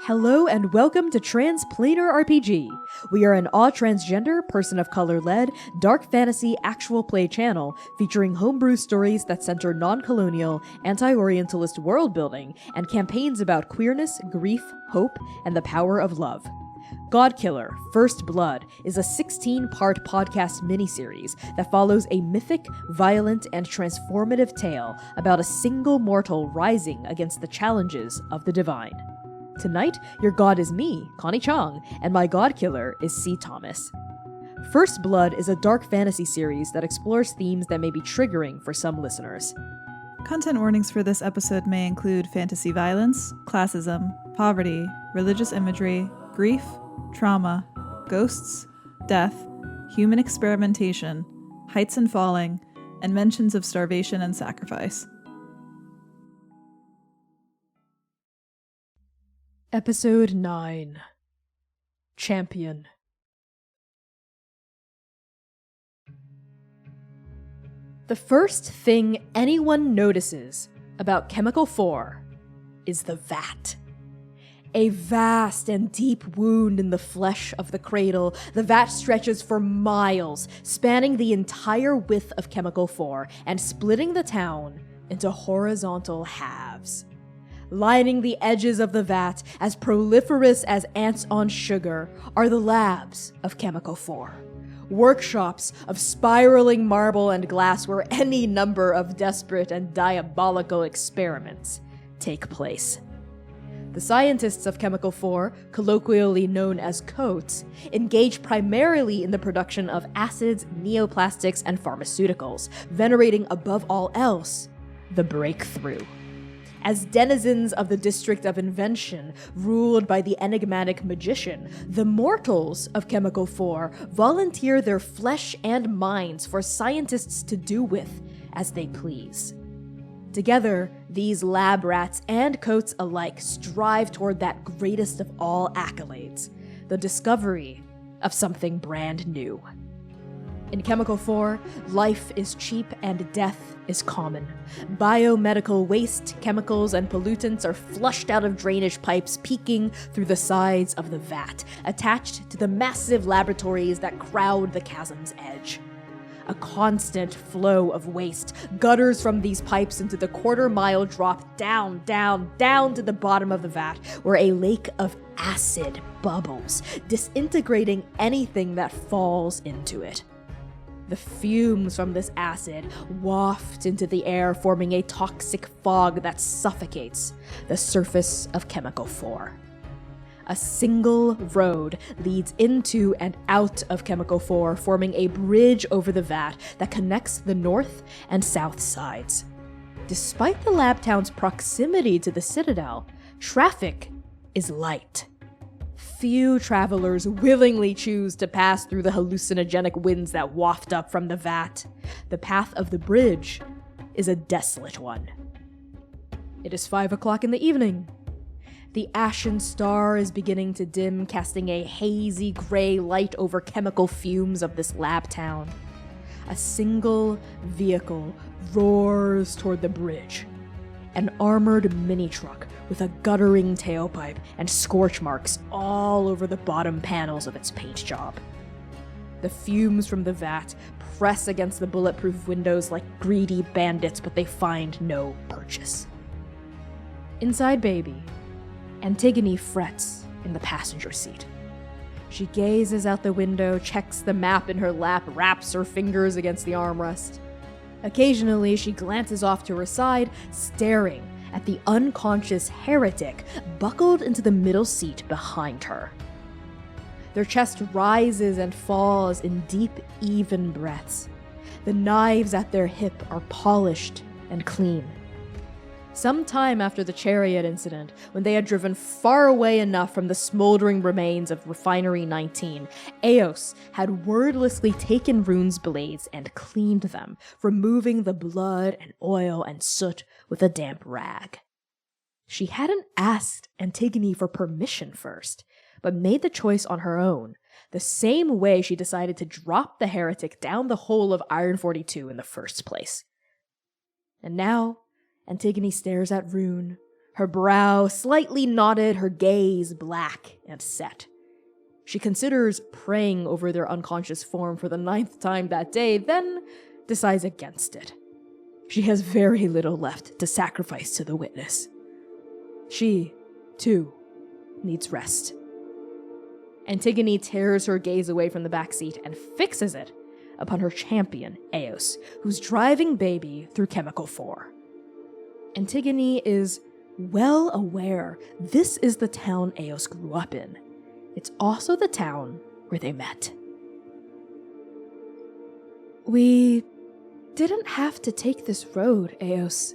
Hello and welcome to Transplanar RPG. We are an all-transgender, person-of-color-led, dark fantasy actual play channel featuring homebrew stories that center non-colonial, anti-Orientalist world-building and campaigns about queerness, grief, hope, and the power of love. GODKILLER, First Blood is a 16-part podcast miniseries that follows a mythic, violent, and transformative tale about a single mortal rising against the challenges of the divine. Tonight, your god is me, Connie Chong, and my godkiller is C. Thomas. First Blood is a dark fantasy series that explores themes that may be triggering for some listeners. Content warnings for this episode may include fantasy violence, classism, poverty, religious imagery, grief, trauma, ghosts, death, human experimentation, heights and falling, and mentions of starvation and sacrifice. Episode 9. Champion. The first thing anyone notices about Chemical 4 is the vat. A vast and deep wound in the flesh of the cradle, the vat stretches for miles, spanning the entire width of Chemical 4 and splitting the town into horizontal halves. Lining the edges of the vat, as proliferous as ants on sugar, are the labs of Chemical 4. Workshops of spiraling marble and glass where any number of desperate and diabolical experiments take place. The scientists of Chemical 4, colloquially known as coats, engage primarily in the production of acids, neoplastics, and pharmaceuticals, venerating above all else the breakthrough. As denizens of the District of Invention, ruled by the enigmatic magician, the mortals of Chemical 4 volunteer their flesh and minds for scientists to do with as they please. Together, these lab rats and coats alike strive toward that greatest of all accolades, the discovery of something brand new. In Chemical 4, life is cheap and death is common. Biomedical waste, chemicals, and pollutants are flushed out of drainage pipes peeking through the sides of the vat, attached to the massive laboratories that crowd the chasm's edge. A constant flow of waste gutters from these pipes into the quarter-mile drop down to the bottom of the vat, where a lake of acid bubbles, disintegrating anything that falls into it. The fumes from this acid waft into the air, forming a toxic fog that suffocates the surface of Chemical 4. A single road leads into and out of Chemical 4, forming a bridge over the vat that connects the north and south sides. Despite the lab town's proximity to the Citadel, traffic is light. Few travelers willingly choose to pass through the hallucinogenic winds that waft up from the vat. The path of the bridge is a desolate one. It is 5 o'clock in the evening. The ashen star is beginning to dim, casting a hazy gray light over chemical fumes of this lab town. A single vehicle roars toward the bridge. An armored mini-truck with a guttering tailpipe and scorch marks all over the bottom panels of its paint job. The fumes from the vat press against the bulletproof windows like greedy bandits, but they find no purchase. Inside Baby, Antigone frets in the passenger seat. She gazes out the window, checks the map in her lap, wraps her fingers against the armrest. Occasionally, she glances off to her side, staring at the unconscious heretic buckled into the middle seat behind her. Their chest rises and falls in deep, even breaths. The knives at their hip are polished and clean. Some time after the chariot incident, when they had driven far away enough from the smoldering remains of Refinery 19, Eos had wordlessly taken Rune's blades and cleaned them, removing the blood and oil and soot with a damp rag. She hadn't asked Antigone for permission first, but made the choice on her own, the same way she decided to drop the heretic down the hole of Iron 42 in the first place. And now, Antigone stares at Rune, her brow slightly knotted, her gaze black and set. She considers praying over their unconscious form for the 9th time that day, then decides against it. She has very little left to sacrifice to the witness. She, too, needs rest. Antigone tears her gaze away from the backseat and fixes it upon her champion, Eos, who's driving baby through Chemical 4. Antigone is well aware this is the town Eos grew up in. It's also the town where they met. We didn't have to take this road, Eos.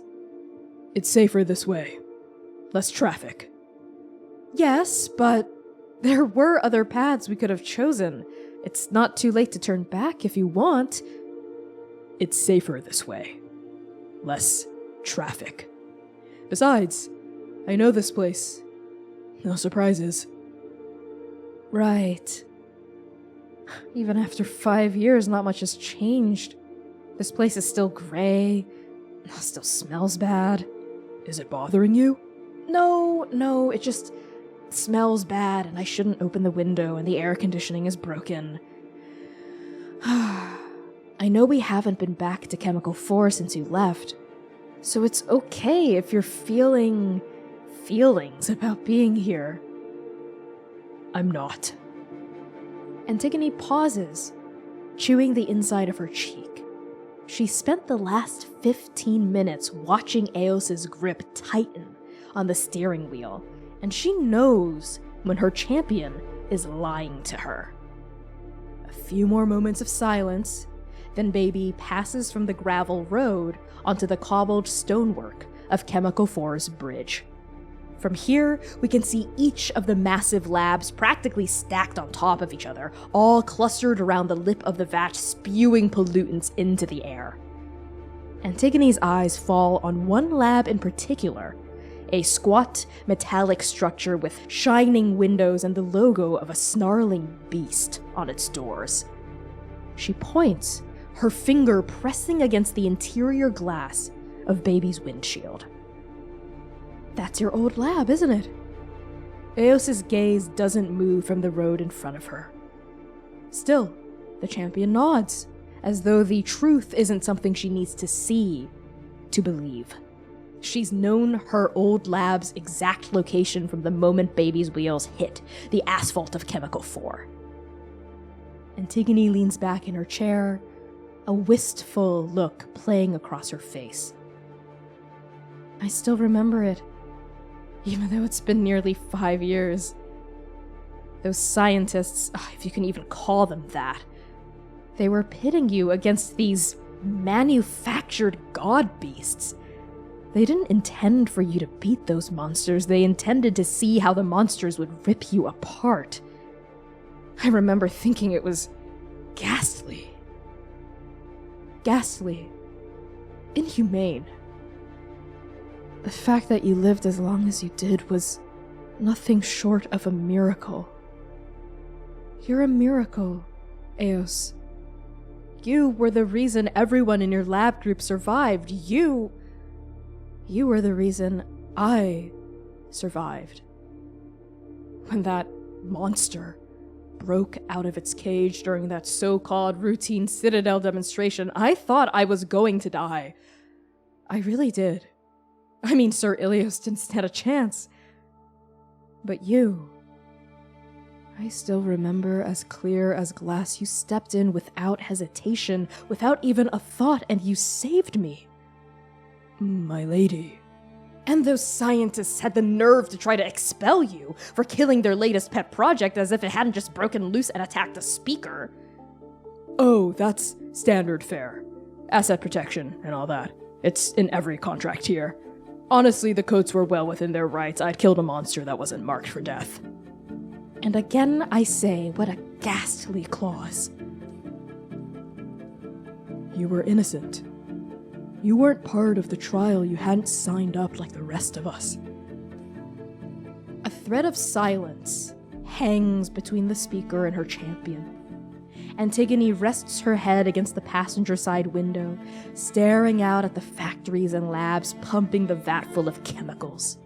It's safer this way. Less traffic. Yes, but there were other paths we could have chosen. It's not too late to turn back if you want. It's safer this way. Less traffic. Besides, I know this place. No surprises. Right. Even after 5 years, not much has changed. This place is still gray. Still smells bad. Is it bothering you? No, it just smells bad and I shouldn't open the window and the air conditioning is broken. I know we haven't been back to Chemical 4 since you left, so it's okay if you're feeling feelings about being here. I'm not. Antigone pauses, chewing the inside of her cheek. She spent the last 15 minutes watching Eos's grip tighten on the steering wheel, and she knows when her champion is lying to her. A few more moments of silence, then baby passes from the gravel road onto the cobbled stonework of Chemical 4's bridge. From here, we can see each of the massive labs practically stacked on top of each other, all clustered around the lip of the vat, spewing pollutants into the air. Antigone's eyes fall on one lab in particular, a squat, metallic structure with shining windows and the logo of a snarling beast on its doors. She points, her finger pressing against the interior glass of baby's windshield. That's your old lab, isn't it? Eos's gaze doesn't move from the road in front of her. Still, the champion nods, as though the truth isn't something she needs to see to believe. She's known her old lab's exact location from the moment baby's wheels hit the asphalt of Chemical 4. Antigone leans back in her chair, a wistful look playing across her face. I still remember it, even though it's been nearly 5 years. Those scientists, if you can even call them that, they were pitting you against these manufactured god beasts. They didn't intend for you to beat those monsters. They intended to see how the monsters would rip you apart. I remember thinking it was ghastly. Ghastly. Inhumane. The fact that you lived as long as you did was nothing short of a miracle. You're a miracle, Eos. You were the reason everyone in your lab group survived. You were the reason I survived. When that monster broke out of its cage during that so-called routine Citadel demonstration, I thought I was going to die. I really did. I mean, Sir Ilios didn't stand a chance. But you... I still remember as clear as glass you stepped in without hesitation, without even a thought, and you saved me. My lady. And those scientists had the nerve to try to expel you for killing their latest pet project as if it hadn't just broken loose and attacked a speaker. Oh, that's standard fare. Asset protection and all that. It's in every contract here. Honestly, the coats were well within their rights. I'd killed a monster that wasn't marked for death. And again I say, what a ghastly clause. You were innocent. You weren't part of the trial. You hadn't signed up like the rest of us. A thread of silence hangs between the speaker and her champion. Antigone rests her head against the passenger side window, staring out at the factories and labs pumping the vat full of chemicals.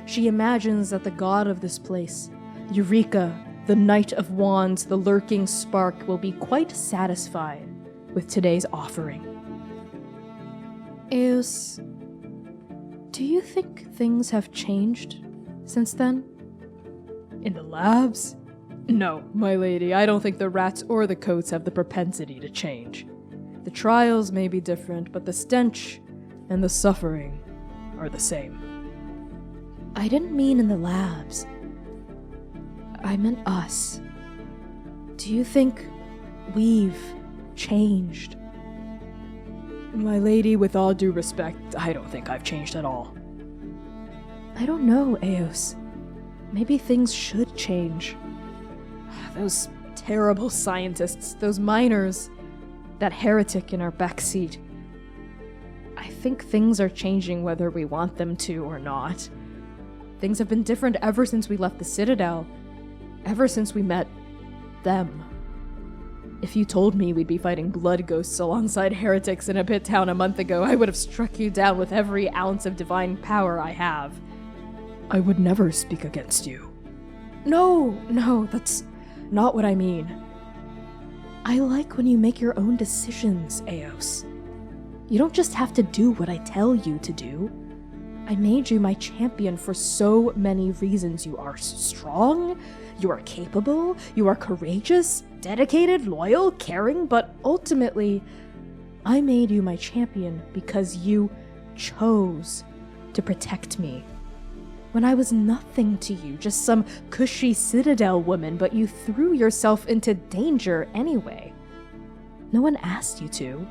She imagines that the god of this place, Eureka, the Knight of Wands, the lurking spark, will be quite satisfied with today's offering. Eos, do you think things have changed since then? In the labs? No, my lady, I don't think the rats or the coats have the propensity to change. The trials may be different, but the stench and the suffering are the same. I didn't mean in the labs. I meant us. Do you think we've changed? My lady, with all due respect, I don't think I've changed at all. I don't know, Eos. Maybe things should change. Those terrible scientists, those miners, that heretic in our backseat. I think things are changing whether we want them to or not. Things have been different ever since we left the Citadel. Ever since we met them. If you told me we'd be fighting blood ghosts alongside heretics in a pit town a month ago, I would have struck you down with every ounce of divine power I have. I would never speak against you. No, that's not what I mean. I like when you make your own decisions, Eos. You don't just have to do what I tell you to do. I made you my champion for so many reasons. You are strong, you are capable, you are courageous, dedicated, loyal, caring, but ultimately, I made you my champion because you chose to protect me. When I was nothing to you, just some cushy Citadel woman, but you threw yourself into danger anyway. No one asked you to.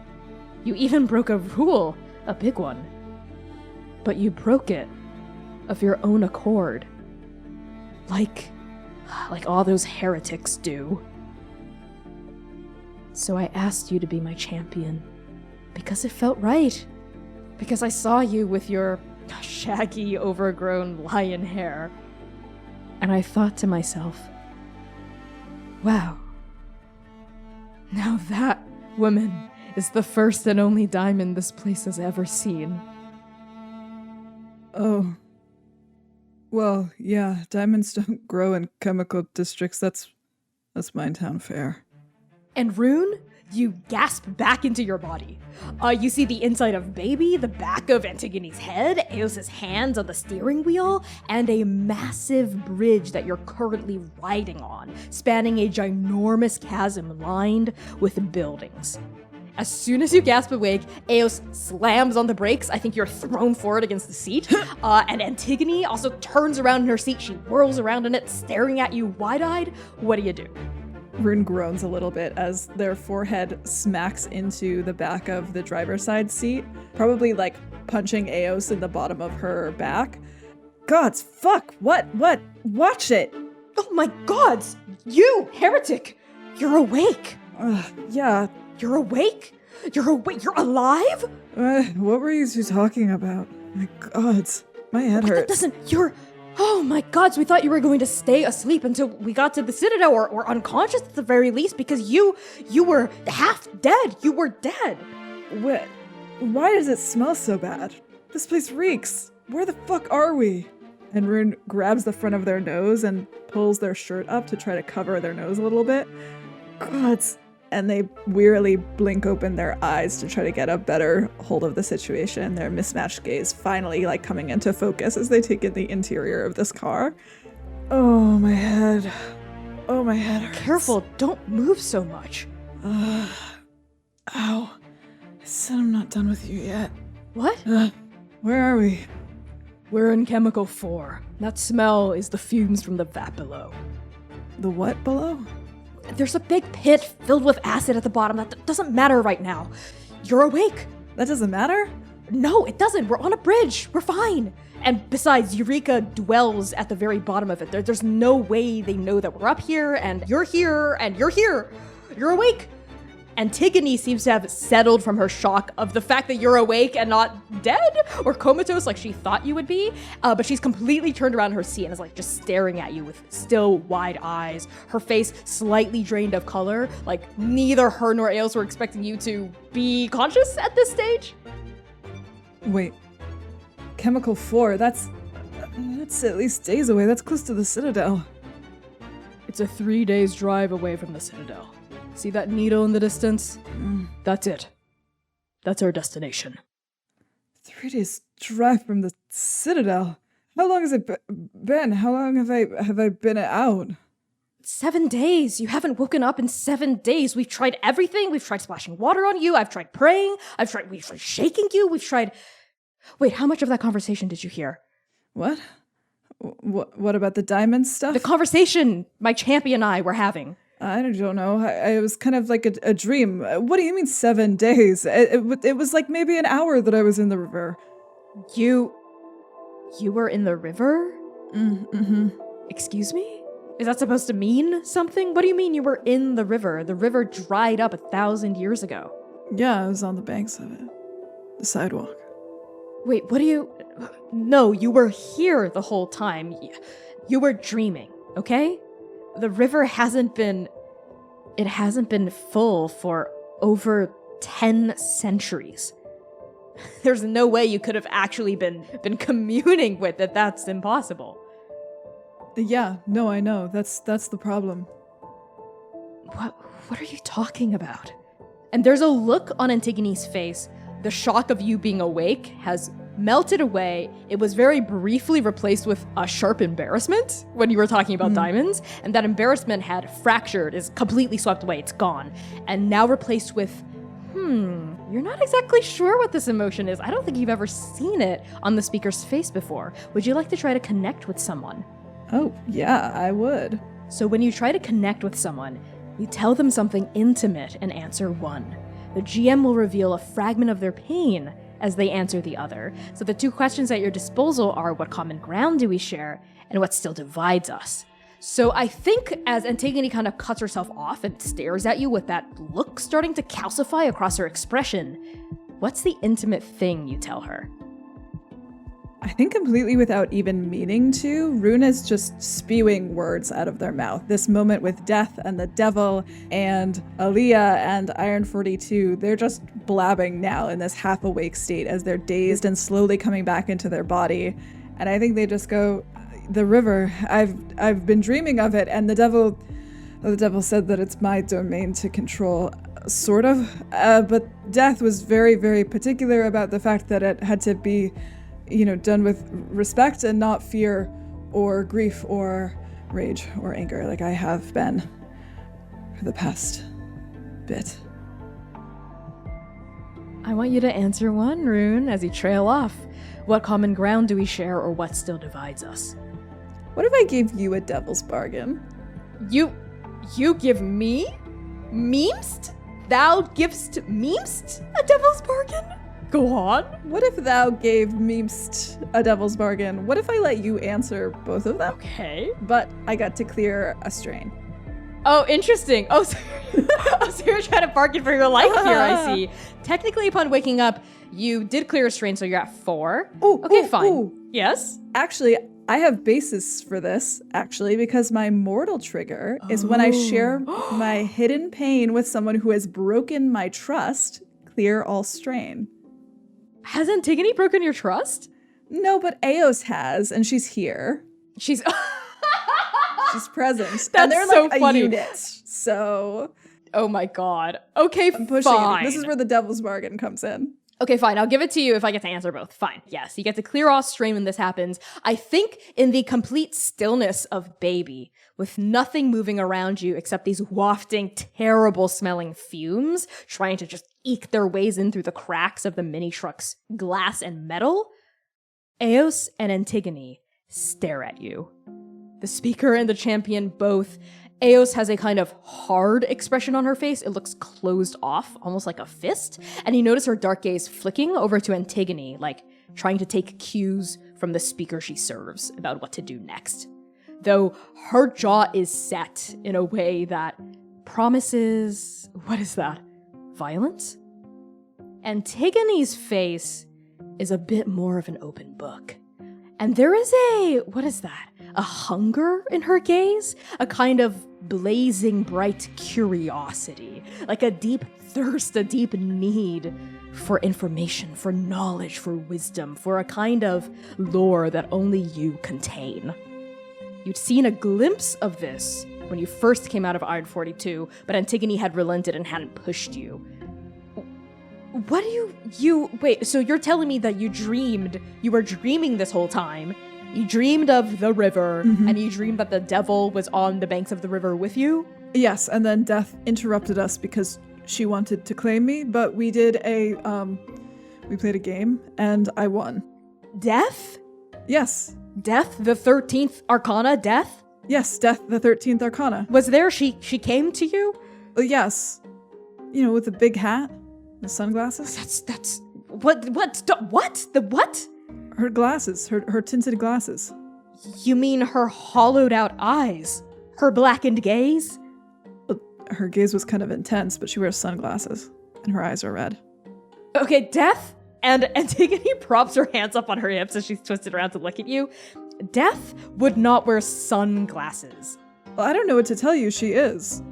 You even broke a rule, a big one. But you broke it of your own accord. Like all those heretics do. So I asked you to be my champion. Because it felt right. Because I saw you with your shaggy, overgrown lion hair. And I thought to myself, wow. Now that woman is the first and only diamond this place has ever seen. Oh. Well, yeah, diamonds don't grow in chemical districts. That's Minetown fare. And Rune, you gasp back into your body. You see the inside of Baby, the back of Antigone's head, Eos's hands on the steering wheel, and a massive bridge that you're currently riding on, spanning a ginormous chasm lined with buildings. As soon as you gasp awake, Eos slams on the brakes. I think you're thrown forward against the seat. And Antigone also turns around in her seat. She whirls around in it, staring at you wide-eyed. What do? Rune groans a little bit as their forehead smacks into the back of the driver's side seat, probably like punching Eos in the bottom of her back. Gods, fuck, what? Watch it! Oh my gods! You, heretic! You're awake! Yeah. You're awake? You're awake? You're alive? What were you two talking about? My gods, my head hurts. Oh my gods, we thought you were going to stay asleep until we got to the Citadel, or unconscious at the very least, because you were half dead. You were dead. What? Why does it smell so bad? This place reeks. Where the fuck are we? And Rune grabs the front of their nose and pulls their shirt up to try to cover their nose a little bit. Gods. And they wearily blink open their eyes to try to get a better hold of the situation, their mismatched gaze finally coming into focus as they take in the interior of this car. Oh, my head. Oh, my head hurts. Careful, don't move so much. Ow. I said I'm not done with you yet. What? Where are we? We're in Chemical 4. That smell is the fumes from the vat below. The what below? There's a big pit filled with acid at the bottom. That doesn't matter right now. You're awake. That doesn't matter? No, it doesn't. We're on a bridge. We're fine. And besides, Eureka dwells at the very bottom of it. There's no way they know that we're up here, and you're here, and you're here. You're awake. Antigone seems to have settled from her shock of the fact that you're awake and not dead or comatose like she thought you would be. But she's completely turned around in her seat and is like just staring at you with still wide eyes. Her face slightly drained of color, like neither her nor Eos were expecting you to be conscious at this stage. Wait. Chemical 4, that's at least days away. That's close to the Citadel. It's a 3 days drive away from the Citadel. See that needle in the distance? That's it. That's our destination. 3 days drive from the Citadel? How long has it been? How long have I been out? 7 days. You haven't woken up in 7 days. We've tried everything. We've tried splashing water on you. I've tried praying. We've tried shaking you. We've tried... Wait, how much of that conversation did you hear? What? What about the diamond stuff? The conversation my champion and I were having. I don't know. It was kind of like a dream. What do you mean 7 days? It was like maybe an hour that I was in the river. You were in the river? Mm-hmm. Excuse me? Is that supposed to mean something? What do you mean you were in the river? The river dried up 1,000 years ago. Yeah, I was on the banks of it. The sidewalk. Wait, what do you... No, you were here the whole time. You were dreaming, okay? The river hasn't been full for over 10 centuries. There's no way you could have actually been communing with it. That's impossible. Yeah, no, I know. That's the problem. What are you talking about? And there's a look on Antigone's face. The shock of you being awake has melted away. It was very briefly replaced with a sharp embarrassment when you were talking about diamonds, and that embarrassment had fractured, is completely swept away, it's gone. And now replaced with, you're not exactly sure what this emotion is. I don't think you've ever seen it on the speaker's face before. Would you like to try to connect with someone? Oh, yeah, I would. So when you try to connect with someone, you tell them something intimate and answer one. The GM will reveal a fragment of their pain as they answer the other. So the two questions at your disposal are, what common ground do we share, and what still divides us? So I think as Antigone kind of cuts herself off and stares at you with that look starting to calcify across her expression, what's the intimate thing you tell her? I think completely without even meaning to, Rune is just spewing words out of their mouth. This moment with Death and the Devil and Aaliyah and Iron 42, they're just blabbing now in this half-awake state as they're dazed and slowly coming back into their body. And I think they just go, the river, I've been dreaming of it, and the devil said that it's my domain to control, sort of. But Death was very, very particular about the fact that it had to be done with respect and not fear or grief or rage or anger like I have been for the past bit. I want you to answer one, Rune, as you trail off. What common ground do we share, or what still divides us? What if I gave you a devil's bargain? You give me? Meemst? Thou givest Meemst a devil's bargain? Go on. What if thou gave Meemst a devil's bargain? What if I let you answer both of them? Okay. But I got to clear a strain. Oh, interesting. Oh, so you're trying to bargain for your life here, I see. Technically, upon waking up, you did clear a strain, so you're at 4. Okay, fine. Yes? Actually, I have basis for this, because my mortal trigger is when I share my hidden pain with someone who has broken my trust, clear all strain. Has Antigone broken your trust? No, but Eos has, and she's here. She's present. That's and they're so like funny. A unit, so... Oh my god. Okay, I'm pushing fine. it. This is where the devil's bargain comes in. Okay, fine. I'll give it to you if I get to answer both. Fine. Yes, you get to clear off strain when this happens. I think in the complete stillness of baby, with nothing moving around you except these wafting, terrible smelling fumes trying to just eke their ways in through the cracks of the mini truck's glass and metal, Eos and Antigone stare at you. The speaker and the champion both. Eos has a kind of hard expression on her face. It looks closed off, almost like a fist. And you notice her dark gaze flicking over to Antigone, like trying to take cues from the speaker she serves about what to do next. Though her jaw is set in a way that promises... What is that? violence? Antigone's face is a bit more of an open book. And there is a hunger in her gaze? A kind of blazing bright curiosity, like a deep thirst, a deep need for information, for knowledge, for wisdom, for a kind of lore that only you contain. You'd seen a glimpse of this when you first came out of Iron 42, but Antigone had relented and hadn't pushed you. What do you wait, so you're telling me that you were dreaming this whole time? You dreamed of the river, and you dreamed that the devil was on the banks of the river with you? Yes, and then Death interrupted us because she wanted to claim me, but we did we played a game, and I won. Death? Yes. Death, the 13th Arcana, Death? Yes, Death, the 13th Arcana. Was there, she came to you? Yes. You know, with the big hat, the sunglasses. What? The what? Her glasses, her tinted glasses. You mean her hollowed out eyes? Her blackened gaze? Her gaze was kind of intense, but she wears sunglasses, and her eyes are red. Okay, Death, and Antigone props her hands up on her hips as she's twisted around to look at you. Death would not wear sunglasses. Well, I don't know what to tell you, she is.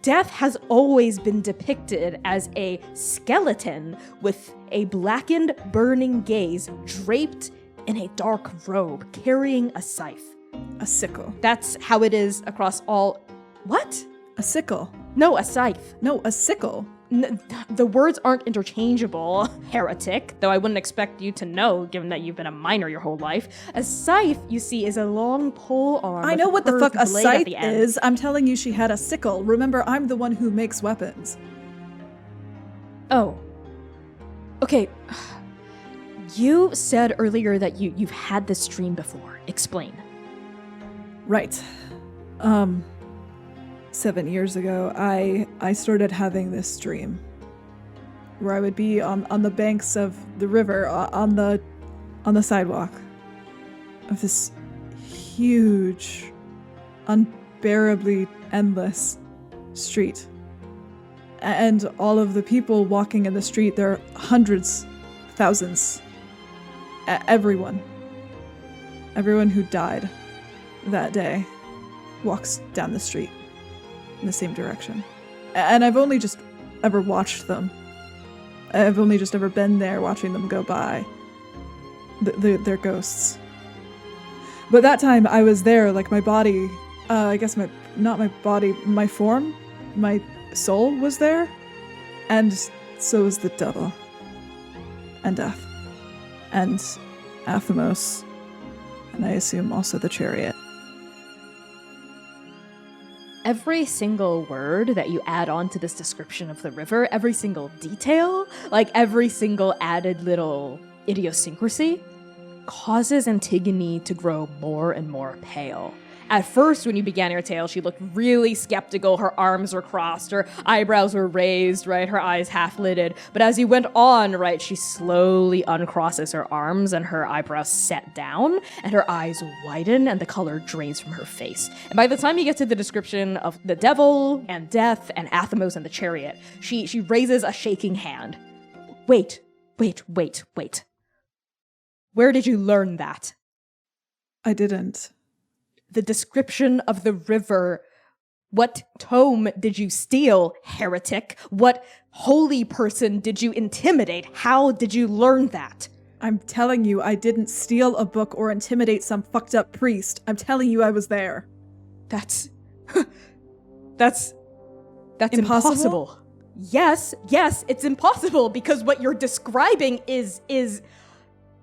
Death has always been depicted as a skeleton with a blackened, burning gaze draped in a dark robe, carrying a scythe. A sickle. That's how it is across all... What? A sickle. No, a scythe. No, a sickle. The words aren't interchangeable, heretic, though I wouldn't expect you to know, given that you've been a miner your whole life. A scythe, you see, is a long pole arm. I know what the fuck a scythe is. is. I'm telling you she had a sickle. Remember, I'm the one who makes weapons. Oh. Okay. You said earlier that you've had this dream before. Explain. Right. 7 years ago, I started having this dream where I would be on the banks of the river, on the sidewalk of this huge, unbearably endless street. And all of the people walking in the street, there are hundreds, thousands, everyone who died that day walks down the street in the same direction. And I've only just ever watched them. I've only just ever been there watching them go by. They're ghosts. But that time I was there, like my body, my form, my soul was there. And so was the devil. And Death. And Athamos. And I assume also the chariot. Every single word that you add on to this description of the river, every single detail, like every single added little idiosyncrasy, causes Antigone to grow more and more pale. At first, when you began your tale, she looked really skeptical. Her arms were crossed, her eyebrows were raised, right? Her eyes half-lidded. But as you went on, right, she slowly uncrosses her arms and her eyebrows set down and her eyes widen and the color drains from her face. And by the time you get to the description of the devil and Death and Athamos and the chariot, she raises a shaking hand. Wait. Where did you learn that? I didn't. The description of the river. What tome did you steal, heretic? What holy person did you intimidate? How did you learn that? I'm telling you, I didn't steal a book or intimidate some fucked up priest. I'm telling you I was there. That's impossible. Yes, it's impossible because what you're describing is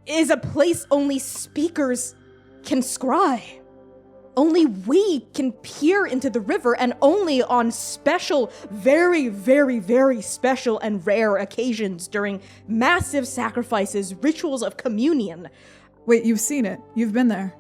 a place only speakers can scry. Only we can peer into the river, and only on special, very, very, very special and rare occasions during massive sacrifices, rituals of communion. Wait, you've seen it. You've been there.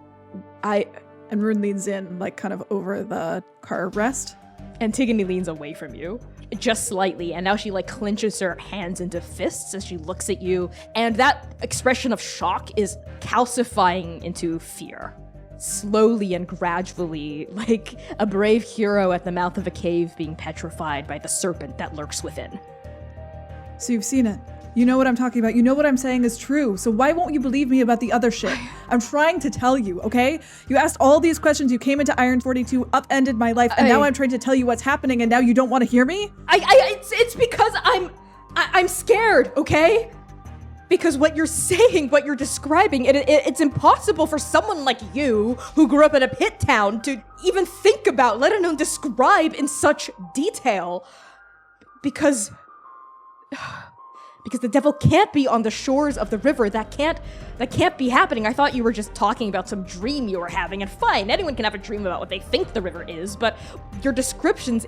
And Rune leans in, like, kind of over the car rest. Antigone leans away from you, just slightly, and now she, like, clenches her hands into fists as she looks at you, and that expression of shock is calcifying into fear. slowly and gradually, like a brave hero at the mouth of a cave being petrified by the serpent that lurks within. So you've seen it. You know what I'm talking about. You know what I'm saying is true. So why won't you believe me about the other shit? I'm trying to tell you, okay? You asked all these questions. You came into Iron 42, upended my life, and now I'm trying to tell you what's happening, and now you don't want to hear me? It's because I'm scared, okay? Because what you're saying, what you're describing, it's impossible for someone like you, who grew up in a pit town, to even think about, let alone describe in such detail. Because the devil can't be on the shores of the river. That can't be happening. I thought you were just talking about some dream you were having, and fine, anyone can have a dream about what they think the river is, but your descriptions,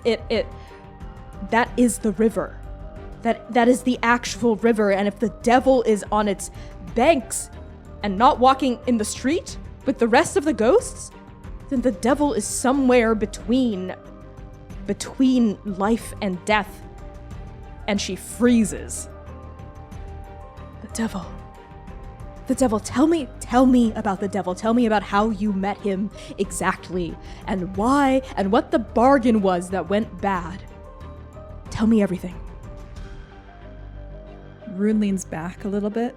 that is the river. That is the actual river, and if the devil is on its banks and not walking in the street with the rest of the ghosts, then the devil is somewhere between life and death. And she freezes. The devil, tell me about the devil. Tell me about how you met him exactly, and why, and what the bargain was that went bad. Tell me everything. Rune leans back a little bit,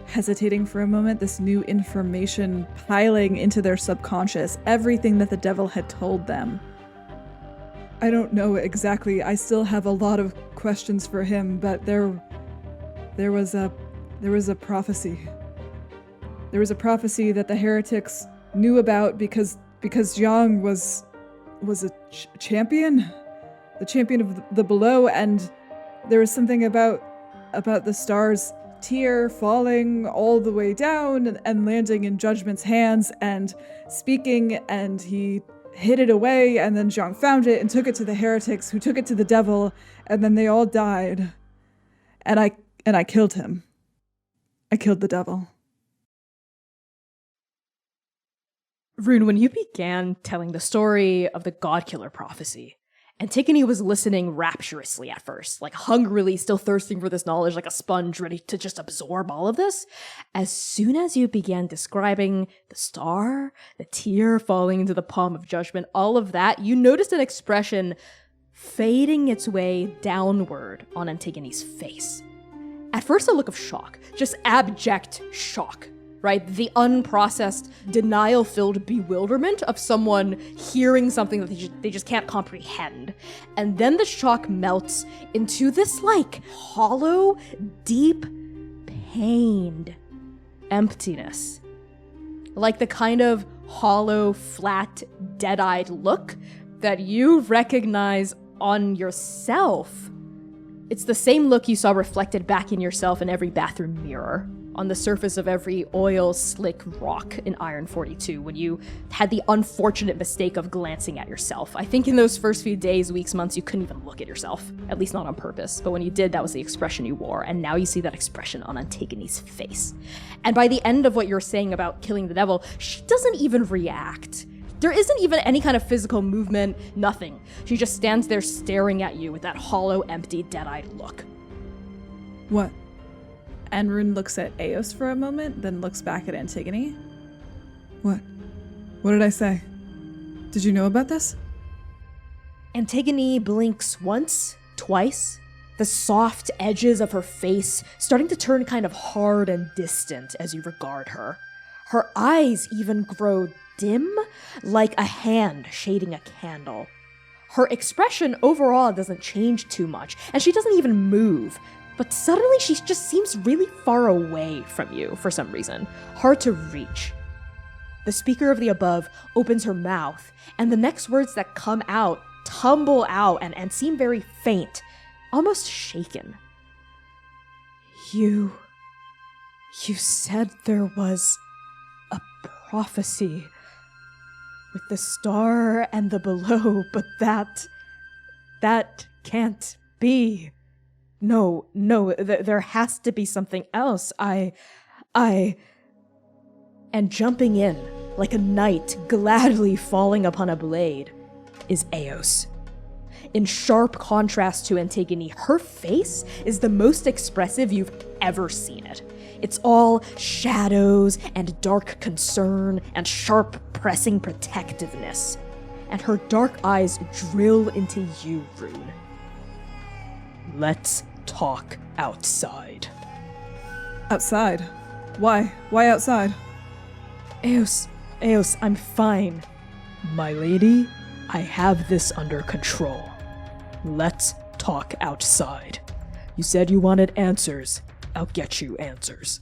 hesitating for a moment, this new information piling into their subconscious, everything that the devil had told them. I don't know exactly. I still have a lot of questions for him, but there was a prophecy. There was a prophecy that the heretics knew about because Yang was a champion, the champion of the below, and there was something about the star's tear falling all the way down and landing in Judgment's hands and speaking, and he hid it away, and then Zhang found it and took it to the heretics, who took it to the devil, and then they all died. And I killed him. I killed the devil. Rune, when you began telling the story of the GODKILLER prophecy, Antigone was listening rapturously at first, like hungrily, still thirsting for this knowledge, like a sponge ready to just absorb all of this. As soon as you began describing the star, the tear falling into the palm of judgment, all of that, you noticed an expression fading its way downward on Antigone's face. At first, a look of shock, just abject shock, right? The unprocessed, denial-filled bewilderment of someone hearing something that they just can't comprehend. And then the shock melts into this, like, hollow, deep, pained emptiness. Like the kind of hollow, flat, dead-eyed look that you recognize on yourself. It's the same look you saw reflected back in yourself in every bathroom mirror, on the surface of every oil-slick rock in Iron 42, when you had the unfortunate mistake of glancing at yourself. I think in those first few days, weeks, months, you couldn't even look at yourself, at least not on purpose. But when you did, that was the expression you wore, and now you see that expression on Antigone's face. And by the end of what you're saying about killing the devil, she doesn't even react. There isn't even any kind of physical movement, nothing. She just stands there staring at you with that hollow, empty, dead-eyed look. What? And Rune looks at Eos for a moment, then looks back at Antigone. What? What did I say? Did you know about this? Antigone blinks once, twice, the soft edges of her face starting to turn kind of hard and distant as you regard her. Her eyes even grow dim, like a hand shading a candle. Her expression overall doesn't change too much, and she doesn't even move. But suddenly she just seems really far away from you for some reason, hard to reach. The speaker of the above opens her mouth, and the next words that come out tumble out and seem very faint, almost shaken. You said there was a prophecy with the star and the below, but that can't be. No, there has to be something else. And jumping in, like a knight gladly falling upon a blade, is Eos. In sharp contrast to Antigone, her face is the most expressive you've ever seen it. It's all shadows and dark concern and sharp pressing protectiveness. And her dark eyes drill into you, Rune. Let's talk outside. Outside? Why? Why outside? Eos, I'm fine. My lady, I have this under control. Let's talk outside. You said you wanted answers. I'll get you answers.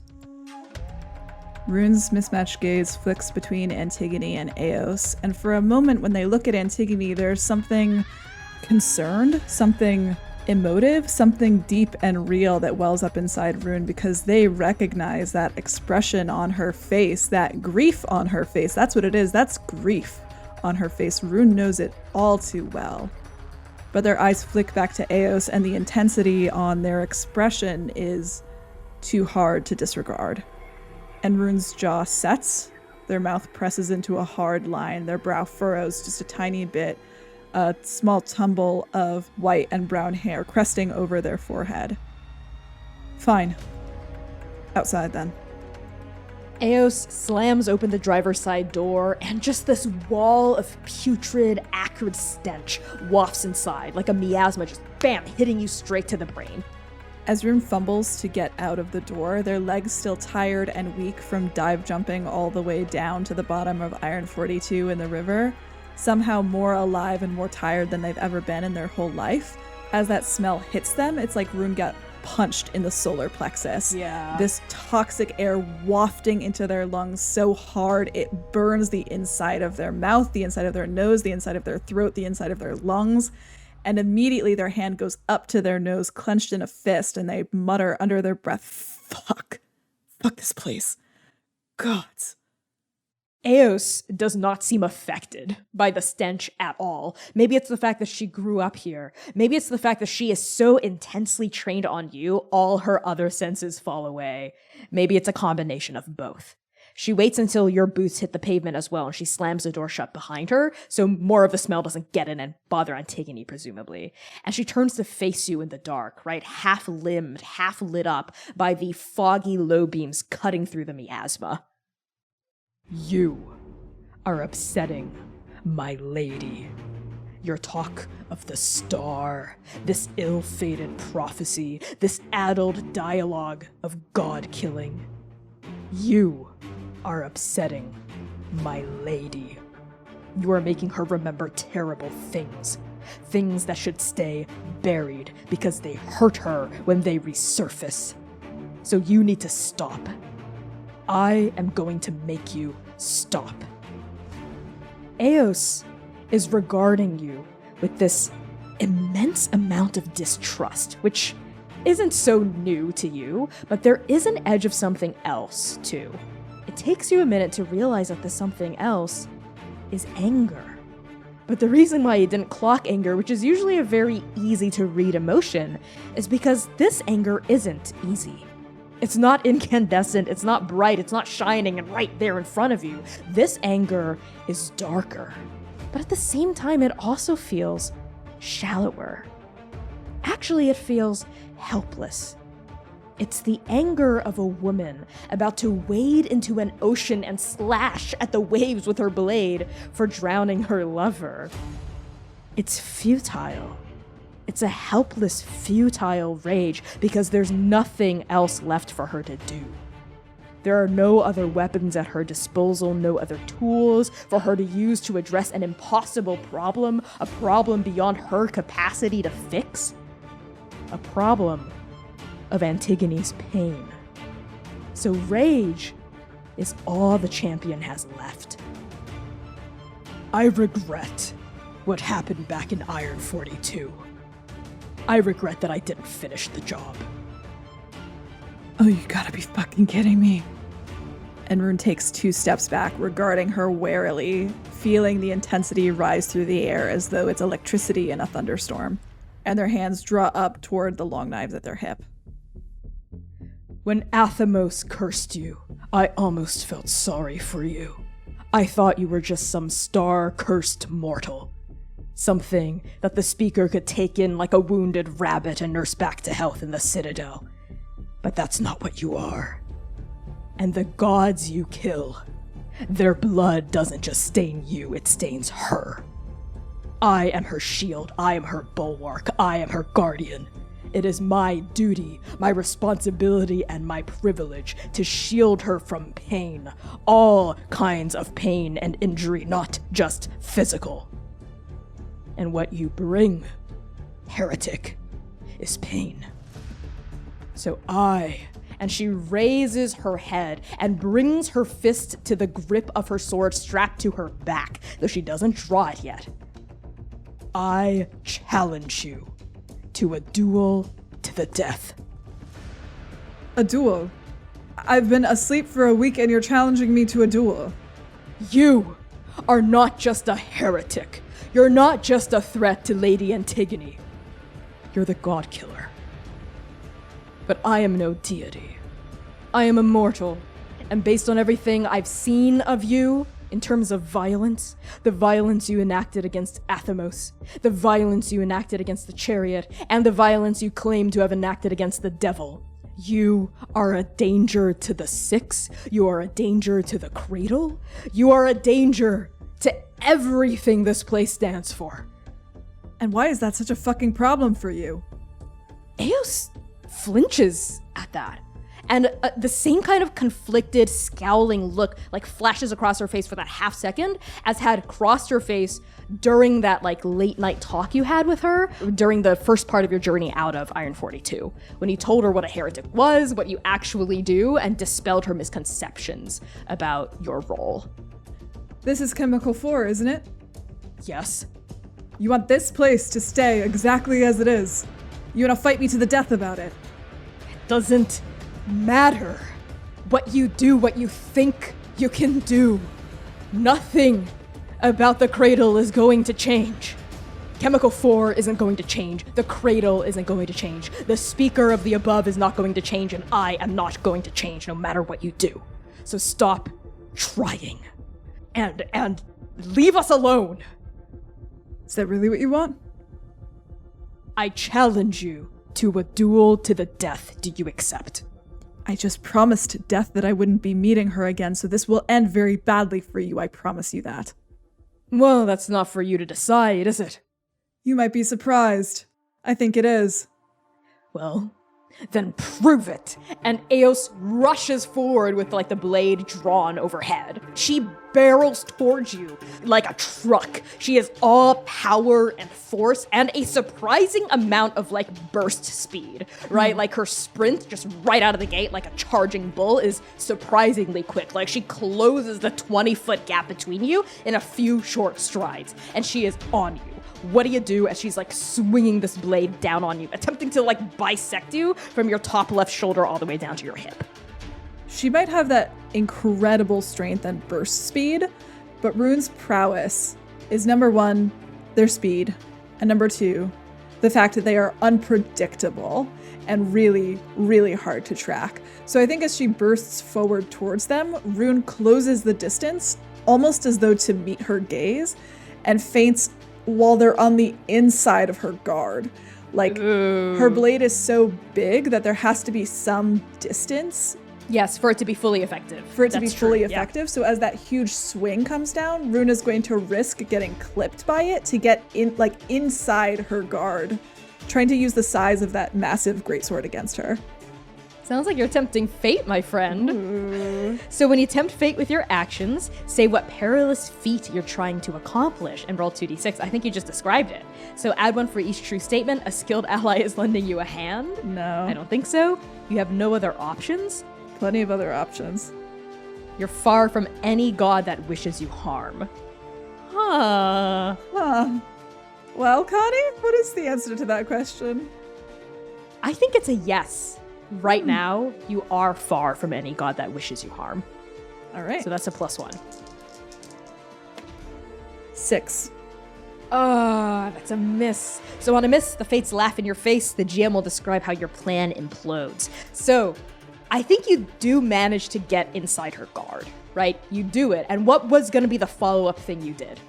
Rune's mismatched gaze flicks between Antigone and Eos, and for a moment when they look at Antigone, there's something concerned, something emotive, something deep and real that wells up inside Rune because they recognize that expression on her face, that grief on her face. That's what it is. That's grief on her face. Rune knows it all too well. But their eyes flick back to Eos, and the intensity on their expression is too hard to disregard. And Rune's jaw sets, their mouth presses into a hard line, their brow furrows just a tiny bit, a small tumble of white and brown hair cresting over their forehead. Fine. Outside then. Eos slams open the driver's side door, and just this wall of putrid, acrid stench wafts inside, like a miasma just bam, hitting you straight to the brain. As Rune fumbles to get out of the door, their legs still tired and weak from dive jumping all the way down to the bottom of Iron 42 in the river, somehow more alive and more tired than they've ever been in their whole life. As that smell hits them, it's like Rune got punched in the solar plexus. Yeah. This toxic air wafting into their lungs so hard it burns the inside of their mouth, the inside of their nose, the inside of their throat, the inside of their lungs. And immediately their hand goes up to their nose, clenched in a fist, and they mutter under their breath, Fuck this place. Gods. Eos does not seem affected by the stench at all. Maybe it's the fact that she grew up here. Maybe it's the fact that she is so intensely trained on you, all her other senses fall away. Maybe it's a combination of both. She waits until your boots hit the pavement as well, and she slams the door shut behind her, so more of the smell doesn't get in and bother Antigone, presumably. And she turns to face you in the dark, right? Half-limbed, half lit up by the foggy low beams cutting through the miasma. You are upsetting my lady. Your talk of the star, this ill-fated prophecy, this addled dialogue of god-killing. You are upsetting my lady. You are making her remember terrible things. Things that should stay buried because they hurt her when they resurface. So you need to stop. I am going to make you stop. Eos is regarding you with this immense amount of distrust, which isn't so new to you, but there is an edge of something else, too. It takes you a minute to realize that the something else is anger. But the reason why you didn't clock anger, which is usually a very easy to read emotion, is because this anger isn't easy. It's not incandescent, it's not bright, it's not shining and right there in front of you. This anger is darker. But at the same time, it also feels shallower. Actually, it feels helpless. It's the anger of a woman about to wade into an ocean and slash at the waves with her blade for drowning her lover. It's futile. It's a helpless, futile rage because there's nothing else left for her to do. There are no other weapons at her disposal, no other tools for her to use to address an impossible problem, a problem beyond her capacity to fix. A problem of Antigone's pain. So rage is all the champion has left. I regret what happened back in Iron 42. I regret that I didn't finish the job. Oh, you gotta be fucking kidding me. And Rune takes 2 steps back, regarding her warily, feeling the intensity rise through the air as though it's electricity in a thunderstorm. And their hands draw up toward the long knives at their hip. When Athamos cursed you, I almost felt sorry for you. I thought you were just some star-cursed mortal. Something that the speaker could take in like a wounded rabbit and nurse back to health in the Citadel. But that's not what you are. And the gods you kill, their blood doesn't just stain you, it stains her. I am her shield, I am her bulwark, I am her guardian. It is my duty, my responsibility, and my privilege to shield her from pain. All kinds of pain and injury, not just physical. And what you bring, heretic, is pain. So and she raises her head and brings her fist to the grip of her sword strapped to her back, though she doesn't draw it yet. I challenge you to a duel to the death. A duel? I've been asleep for a week and you're challenging me to a duel. You are not just a heretic. You're not just a threat to Lady Antigone. You're the God-Killer. But I am no deity. I am immortal, and based on everything I've seen of you, in terms of violence, the violence you enacted against Athamos, the violence you enacted against the chariot, and the violence you claim to have enacted against the devil, you are a danger to the Six, you are a danger to the Cradle, you are a danger to everything this place stands for. And why is that such a fucking problem for you? Eos flinches at that. And the same kind of conflicted, scowling look like flashes across her face for that half second as had crossed her face during that like late night talk you had with her during the first part of your journey out of Iron 42, when you told her what a heretic was, what you actually do, and dispelled her misconceptions about your role. This is Chemical 4, isn't it? Yes. You want this place to stay exactly as it is. You want to fight me to the death about it. It doesn't matter what you do, what you think you can do. Nothing about the Cradle is going to change. Chemical 4 isn't going to change. The Cradle isn't going to change. The speaker of the above is not going to change, and I am not going to change no matter what you do. So stop trying. And leave us alone. Is that really what you want? I challenge you to a duel to the death. Do you accept? I just promised Death that I wouldn't be meeting her again, so this will end very badly for you, I promise you that. Well, that's not for you to decide, is it? You might be surprised. I think it is. Well, then prove it. And Eos rushes forward with like the blade drawn overhead. She barrels towards you like a truck. She has all power and force and a surprising amount of like burst speed, right? Like her sprint just right out of the gate like a charging bull is surprisingly quick. Like she closes the 20-foot gap between you in a few short strides, and she is on you. What do you do as she's like swinging this blade down on you, attempting to like bisect you from your top left shoulder all the way down to your hip? She might have that incredible strength and burst speed, but Rune's prowess is number 1, their speed, and number 2, the fact that they are unpredictable and really, really hard to track. So I think as she bursts forward towards them, Rune closes the distance, almost as though to meet her gaze, and feints while they're on the inside of her guard. Like, her blade is so big that there has to be some distance. Yes, for it to be fully effective. Yeah. So as that huge swing comes down, Rune is going to risk getting clipped by it to get in, like, inside her guard, trying to use the size of that massive greatsword against her. Sounds like you're tempting fate, my friend. So when you tempt fate with your actions, say what perilous feat you're trying to accomplish and roll 2d6. I think you just described it. So add 1 for each true statement. A skilled ally is lending you a hand. No. I don't think so. You have no other options. Plenty of other options. You're far from any god that wishes you harm. Huh. Well, Connie, what is the answer to that question? I think it's a yes. Right now, you are far from any god that wishes you harm. All right. So that's a +1. 6. That's a miss. So on a miss, the fates laugh in your face. The GM will describe how your plan implodes. So I think you do manage to get inside her guard, right? You do it. And what was going to be the follow-up thing you did?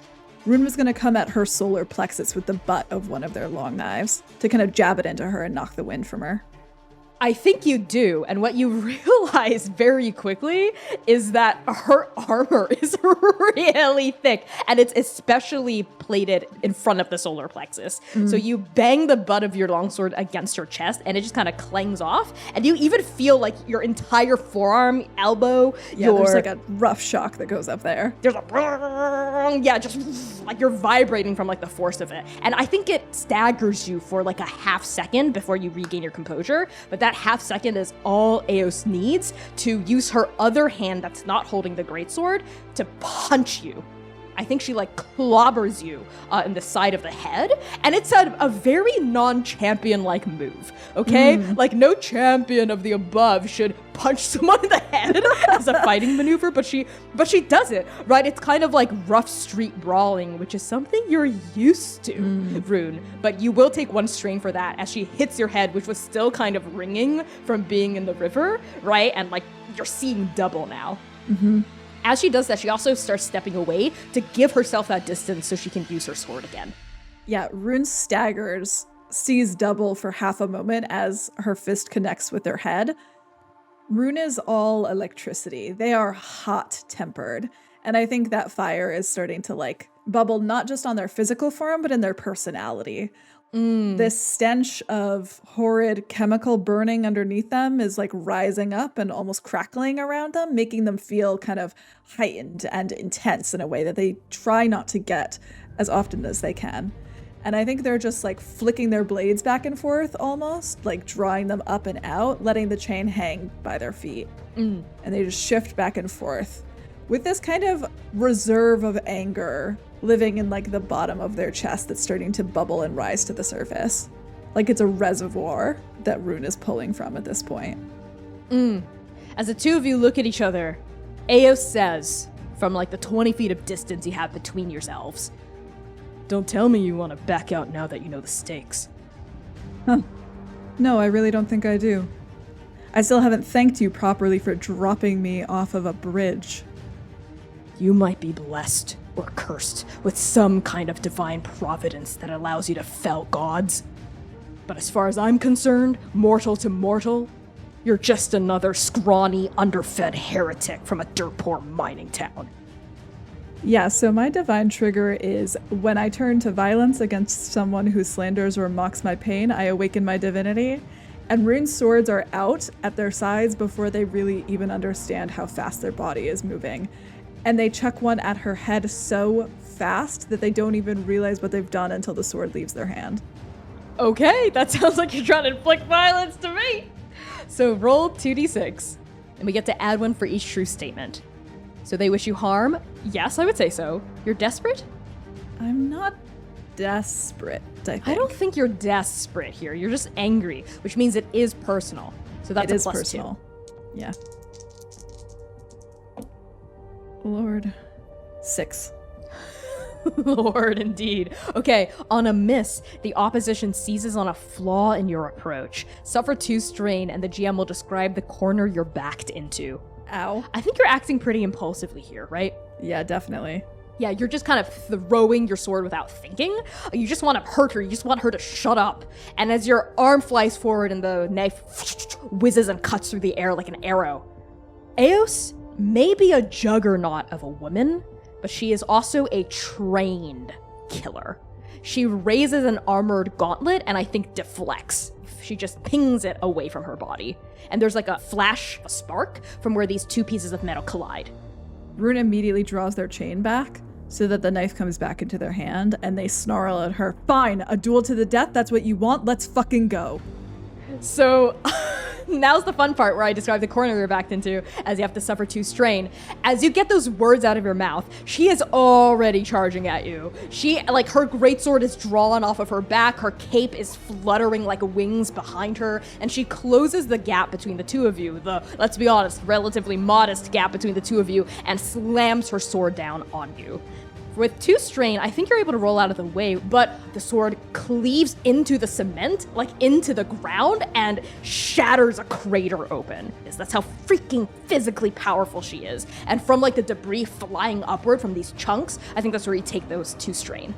Rune was going to come at her solar plexus with the butt of one of their long knives to kind of jab it into her and knock the wind from her. I think you do, and what you realize very quickly is that her armor is really thick, and it's especially plated in front of the solar plexus. So you bang the butt of your longsword against her chest, and it just kind of clangs off, and you even feel like your entire forearm, elbow, there's like a rough shock that goes up there. There's a just like you're vibrating from like the force of it, and I think it staggers you for like a half second before you regain your composure, but that half second is all Eos needs to use her other hand that's not holding the greatsword to punch you. I think she like clobbers you in the side of the head, and it's a very non-champion-like move, okay? Like no champion of the above should punch someone in the head as a fighting maneuver, but she does it, right? It's kind of like rough street brawling, which is something you're used to, Rune, but you will take one strain for that as she hits your head, which was still kind of ringing from being in the river, right? And like you're seeing double now. As she does that, she also starts stepping away to give herself that distance so she can use her sword again. Yeah, Rune staggers, sees double for half a moment as her fist connects with their head. Rune is all electricity. They are hot-tempered. And I think that fire is starting to like bubble not just on their physical form, but in their personality. This stench of horrid chemical burning underneath them is like rising up and almost crackling around them, making them feel kind of heightened and intense in a way that they try not to get as often as they can. And I think they're just like flicking their blades back and forth almost, like drawing them up and out, letting the chain hang by their feet. And they just shift back and forth with this kind of reserve of anger living in like the bottom of their chest that's starting to bubble and rise to the surface. Like it's a reservoir that Rune is pulling from at this point. As the two of you look at each other, Eos says, from like the 20 feet of distance you have between yourselves, "Don't tell me you want to back out now that you know the stakes." No, I really don't think I do. I still haven't thanked you properly for dropping me off of a bridge. You might be blessed or cursed with some kind of divine providence that allows you to fell gods. But as far as I'm concerned, mortal to mortal, you're just another scrawny, underfed heretic from a dirt-poor mining town. Yeah, so my divine trigger is when I turn to violence against someone who slanders or mocks my pain, I awaken my divinity. And Rune's swords are out at their sides before they really even understand how fast their body is moving. And they chuck one at her head so fast that they don't even realize what they've done until the sword leaves their hand. Okay, that sounds like you're trying to inflict violence to me. So roll 2d6, and we get to add one for each true statement. So they wish you harm? Yes, I would say so. You're desperate? I'm not desperate, I think. I don't think you're desperate here. You're just angry, which means it is personal. So that's a plus personal. 2. Yeah. Lord. 6. Lord, indeed. Okay, on a miss, the opposition seizes on a flaw in your approach. Suffer 2 strain, and the GM will describe the corner you're backed into. Ow. I think you're acting pretty impulsively here, right? Yeah, definitely. Yeah, you're just kind of throwing your sword without thinking. You just want to hurt her. You just want her to shut up. And as your arm flies forward and the knife whizzes and cuts through the air like an arrow, Eos may be a juggernaut of a woman, but she is also a trained killer. She raises an armored gauntlet and I think deflects. She just pings it away from her body. And there's like a flash, a spark, from where these 2 pieces of metal collide. Rune immediately draws their chain back so that the knife comes back into their hand, and they snarl at her. Fine, a duel to the death, that's what you want, let's fucking go. So now's the fun part where I describe the corner you're backed into as you have to suffer 2 strain. As you get those words out of your mouth, she is already charging at you. She, like, her greatsword is drawn off of her back, her cape is fluttering like wings behind her, and she closes the gap between the 2 of you, the, let's be honest, relatively modest gap between the 2 of you, and slams her sword down on you. With 2 strain, I think you're able to roll out of the way, but the sword cleaves into the cement, like into the ground, and shatters a crater open. That's how freaking physically powerful she is. And from like the debris flying upward from these chunks, I think that's where you take those 2 strain.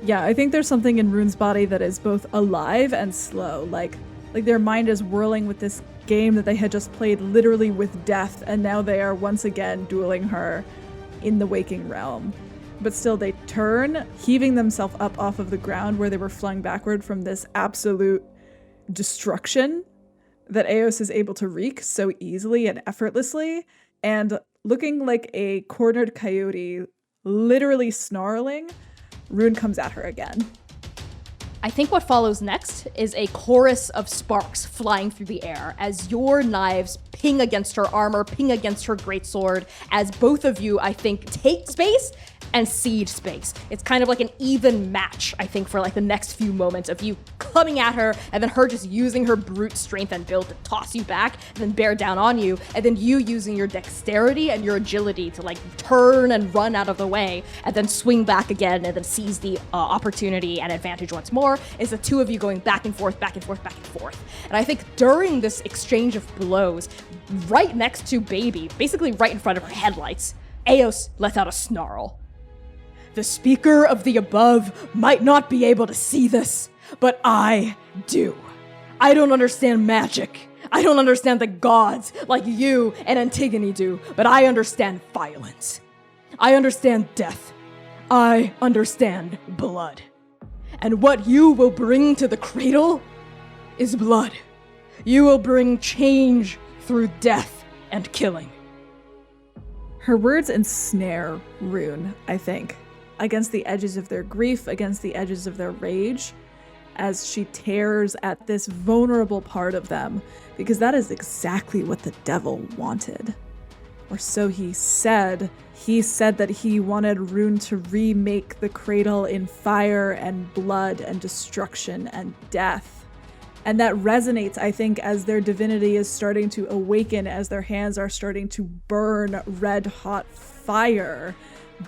Yeah, I think there's something in Rune's body that is both alive and slow. Like their mind is whirling with this game that they had just played literally with death, and now they are once again dueling her in the waking realm. But still they turn, heaving themselves up off of the ground where they were flung backward from this absolute destruction that Eos is able to wreak so easily and effortlessly, and looking like a cornered coyote, literally snarling, Rune comes at her again. I think what follows next is a chorus of sparks flying through the air as your knives ping against her armor, ping against her greatsword, as both of you, I think, take space and cede space. It's kind of like an even match, I think, for like the next few moments of you coming at her and then her just using her brute strength and build to toss you back and then bear down on you, and then you using your dexterity and your agility to like turn and run out of the way and then swing back again and then seize the opportunity and advantage once more. Is the 2 of you going back and forth, back and forth, back and forth. And I think during this exchange of blows, right next to Baby, basically right in front of her headlights, Eos lets out a snarl. The speaker of the above might not be able to see this, but I do. I don't understand magic. I don't understand the gods like you and Antigone do, but I understand violence. I understand death. I understand blood. And what you will bring to the cradle is blood. You will bring change through death and killing. Her words ensnare Rune, I think, against the edges of their grief, against the edges of their rage, as she tears at this vulnerable part of them, because that is exactly what the devil wanted. Or so he said. He said that he wanted Rune to remake the cradle in fire and blood and destruction and death. And that resonates, I think, as their divinity is starting to awaken, as their hands are starting to burn red hot fire,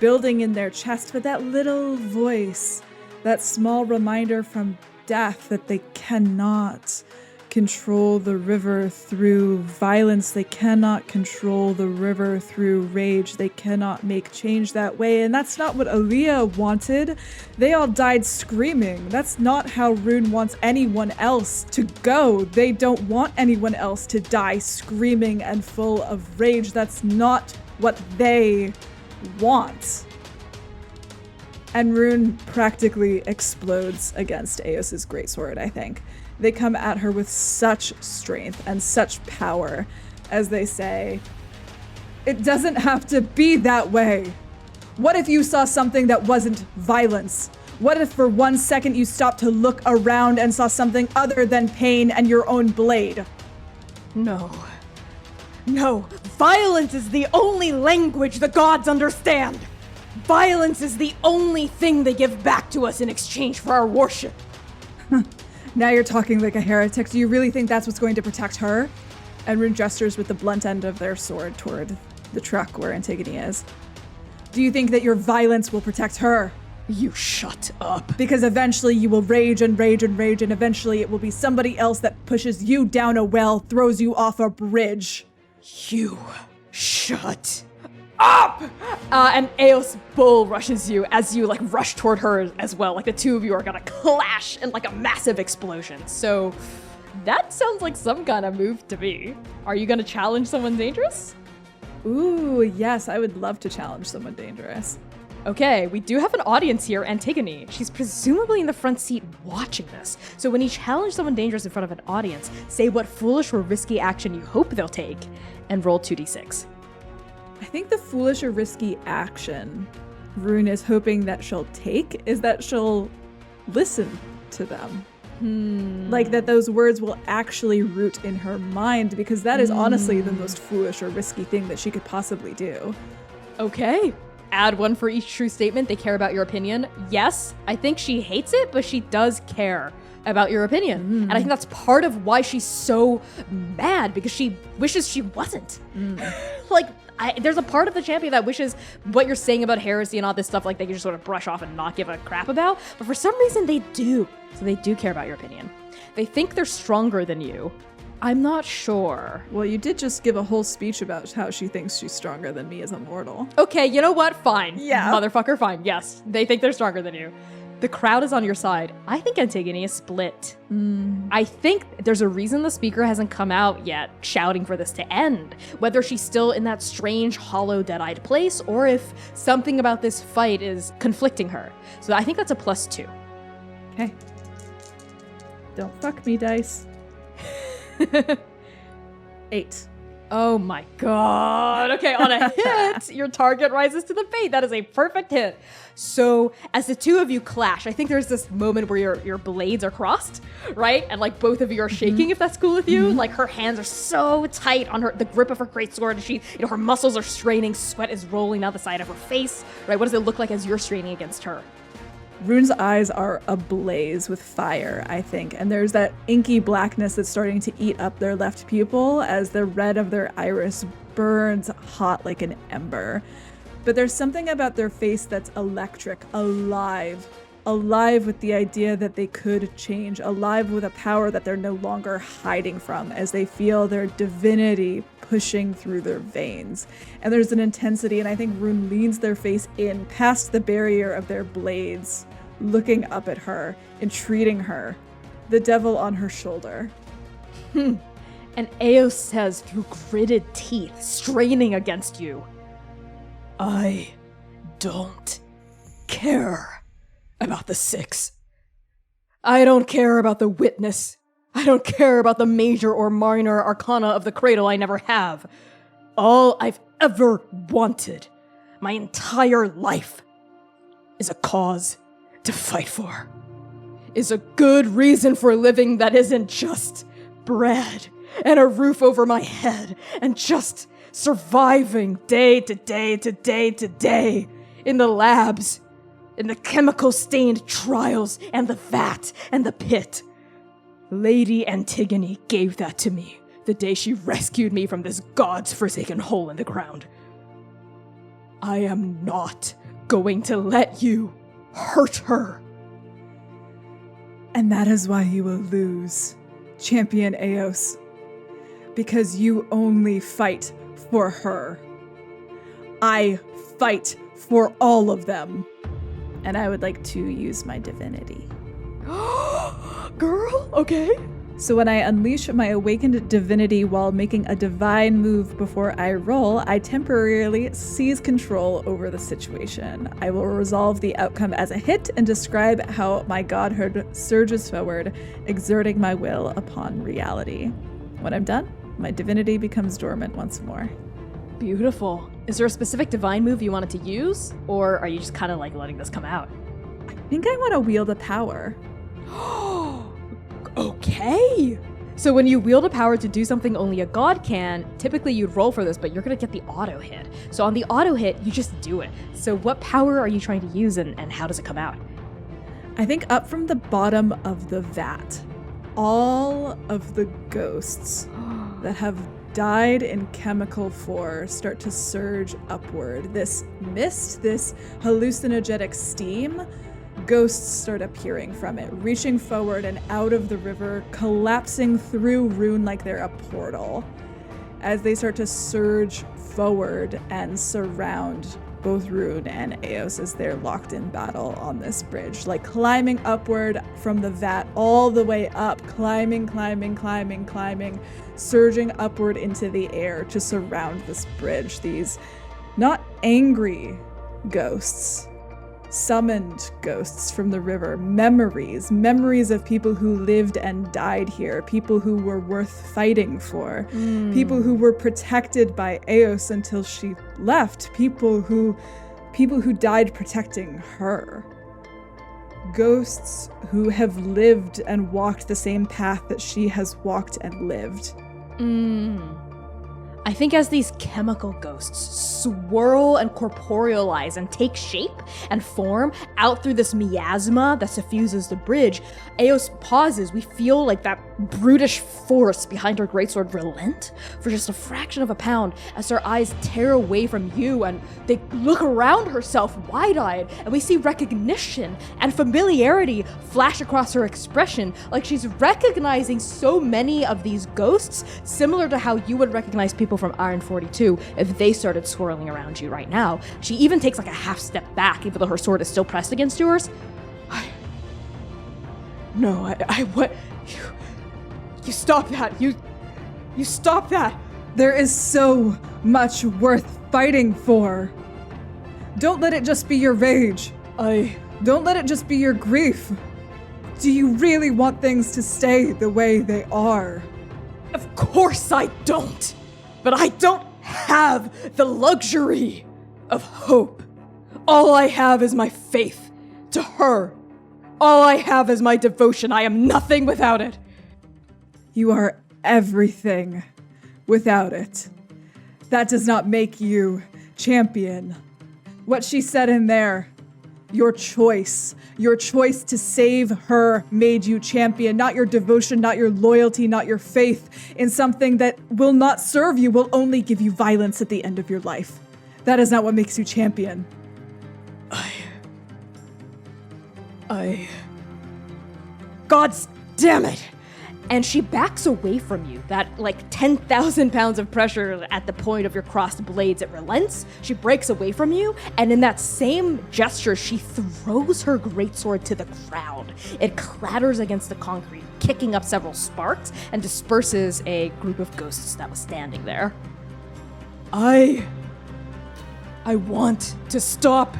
building in their chest. But that little voice, that small reminder from death that they cannot control the river through violence. They cannot control the river through rage. They cannot make change that way. And that's not what Aaliyah wanted. They all died screaming. That's not how Rune wants anyone else to go. They don't want anyone else to die screaming and full of rage. That's not what they want. And Rune practically explodes against Eos's greatsword, I think. They come at her with such strength and such power as they say, "It doesn't have to be that way. What if you saw something that wasn't violence? What if for 1 second you stopped to look around and saw something other than pain and your own blade?" No. Violence is the only language the gods understand. Violence is the only thing they give back to us in exchange for our worship. Now you're talking like a heretic. Do you really think that's what's going to protect her? And Rune gestures with the blunt end of their sword toward the truck where Antigone is. Do you think that your violence will protect her? You shut up. Because eventually you will rage and rage and rage, and eventually it will be somebody else that pushes you down a well, throws you off a bridge. You shut up! And Eos bull rushes you as you like rush toward her as well. Like the 2 of you are gonna clash in like a massive explosion. So that sounds like some kind of move to me. Are you gonna challenge someone dangerous? Ooh, yes, I would love to challenge someone dangerous. Okay, we do have an audience here, Antigone. She's presumably in the front seat watching this. So when you challenge someone dangerous in front of an audience, say what foolish or risky action you hope they'll take, and roll 2d6. I think the foolish or risky action Rune is hoping that she'll take is that she'll listen to them. Like that those words will actually root in her mind, because that is honestly the most foolish or risky thing that she could possibly do. Okay. Add 1 for each true statement. They care about your opinion. Yes, I think she hates it, but she does care about your opinion. And I think that's part of why she's so mad, because she wishes she wasn't. Like, there's a part of the champion that wishes what you're saying about heresy and all this stuff, like, they can just sort of brush off and not give a crap about. But for some reason, they do. So they do care about your opinion. They think they're stronger than you. I'm not sure. Well, you did just give a whole speech about how she thinks she's stronger than me as a mortal. Okay, you know what? Fine. Yeah. Motherfucker, fine. Yes, they think they're stronger than you. The crowd is on your side. I think Antigone is split. I think there's a reason the speaker hasn't come out yet shouting for this to end. Whether she's still in that strange, hollow, dead-eyed place, or if something about this fight is conflicting her. So I think that's a +2. Okay. Don't fuck me, dice. 8. Oh my god. Okay, on a hit, your target rises to the bait. That is a perfect hit. So as the two of you clash, I think there's this moment where your blades are crossed, right? And like both of you are shaking, if that's cool with you. Like her hands are so tight on the grip of her greatsword, and she, her muscles are straining, sweat is rolling down the side of her face, right? What does it look like as you're straining against her? Rune's eyes are ablaze with fire, I think, and there's that inky blackness that's starting to eat up their left pupil as the red of their iris burns hot like an ember. But there's something about their face that's electric, alive with the idea that they could change, alive with a power that they're no longer hiding from as they feel their divinity pushing through their veins. And there's an intensity, and I think Rune leans their face in past the barrier of their blades, looking up at her, entreating her, the devil on her shoulder. And Eos says through gritted teeth, straining against you, I don't care about the 6. I don't care about the witness. I don't care about the major or minor arcana of the cradle I never have. All I've ever wanted, my entire life, is a cause to fight for. Is a good reason for living that isn't just bread and a roof over my head and just surviving day to day to day to day in the labs, in the chemical-stained trials and the vat and the pit. Lady Antigone gave that to me the day she rescued me from this God's forsaken hole in the ground. I am not going to let you hurt her. And that is why you will lose, Champion Eos. Because you only fight for her. I fight for all of them. And I would like to use my divinity. Girl, okay. So when I unleash my awakened divinity while making a divine move before I roll, I temporarily seize control over the situation. I will resolve the outcome as a hit and describe how my godhood surges forward, exerting my will upon reality. When I'm done, my divinity becomes dormant once more. Beautiful. Is there a specific divine move you wanted to use? Or are you just kind of like letting this come out? I think I want to wield a power. Okay. So when you wield a power to do something only a god can, typically you'd roll for this, but you're going to get the auto hit. So on the auto hit, you just do it. So what power are you trying to use and how does it come out? I think up from the bottom of the vat, all of the ghosts that have died in chemical force start to surge upward. This mist, this hallucinogenic steam, ghosts start appearing from it, reaching forward and out of the river, collapsing through Rune like they're a portal. As they start to surge forward and surround both Rune and Eos as they're locked in battle on this bridge, like climbing upward from the vat all the way up, climbing, surging upward into the air to surround this bridge. These not angry ghosts, summoned ghosts from the river, memories of people who lived and died here, people who were worth fighting for, people who were protected by Eos until she left, people who died protecting her. Ghosts who have lived and walked the same path that she has walked and lived. I think as these chemical ghosts swirl and corporealize and take shape and form out through this miasma that suffuses the bridge, Eos pauses. We feel like that brutish force behind her greatsword relent for just a fraction of a pound as her eyes tear away from you and they look around herself wide-eyed, and we see recognition and familiarity flash across her expression, like she's recognizing so many of these ghosts, similar to how you would recognize people from Iron 42 if they started swirling around you right now. She even takes like a half step back, even though her sword is still pressed against yours. What? You stop that. You stop that. There is so much worth fighting for. Don't let it just be your rage. Don't let it just be your grief. Do you really want things to stay the way they are? Of course I don't. But I don't have the luxury of hope. All I have is my faith to her. All I have is my devotion. I am nothing without it. You are everything without it. That does not make you champion. What she said in there, your choice to save her made you champion, not your devotion, not your loyalty, not your faith in something that will not serve you, will only give you violence at the end of your life. That is not what makes you champion. God's damn it! And she backs away from you. That, like, 10,000 pounds of pressure at the point of your crossed blades, it relents. She breaks away from you, and in that same gesture, she throws her greatsword to the ground. It clatters against the concrete, kicking up several sparks, and disperses a group of ghosts that was standing there. I want to stop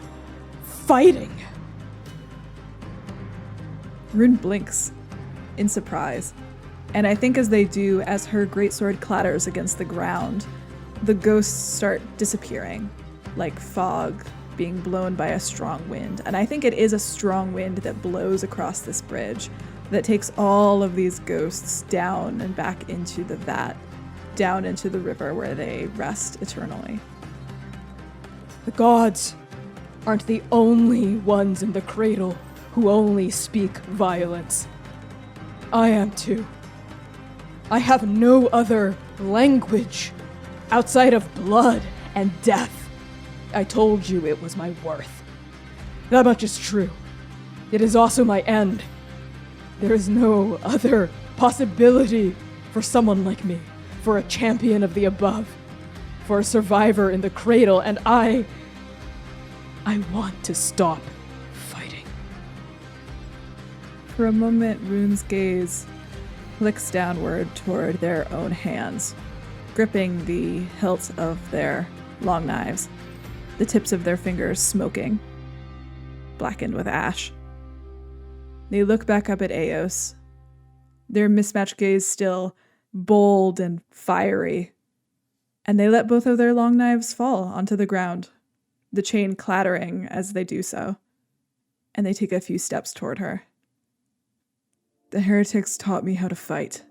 fighting. Rune blinks in surprise. And I think as they do, as her greatsword clatters against the ground, the ghosts start disappearing, like fog being blown by a strong wind. And I think it is a strong wind that blows across this bridge that takes all of these ghosts down and back into the vat, down into the river where they rest eternally. The gods aren't the only ones in the cradle who only speak violence. I am too. I have no other language outside of blood and death. I told you it was my worth. That much is true. It is also my end. There is no other possibility for someone like me, for a champion of the above, for a survivor in the cradle, and I want to stop fighting. For a moment, Rune's gaze flicks downward toward their own hands, gripping the hilt of their long knives, the tips of their fingers smoking, blackened with ash. They look back up at Eos, their mismatched gaze still bold and fiery, and they let both of their long knives fall onto the ground, the chain clattering as they do so, and they take a few steps toward her. The heretics taught me how to fight.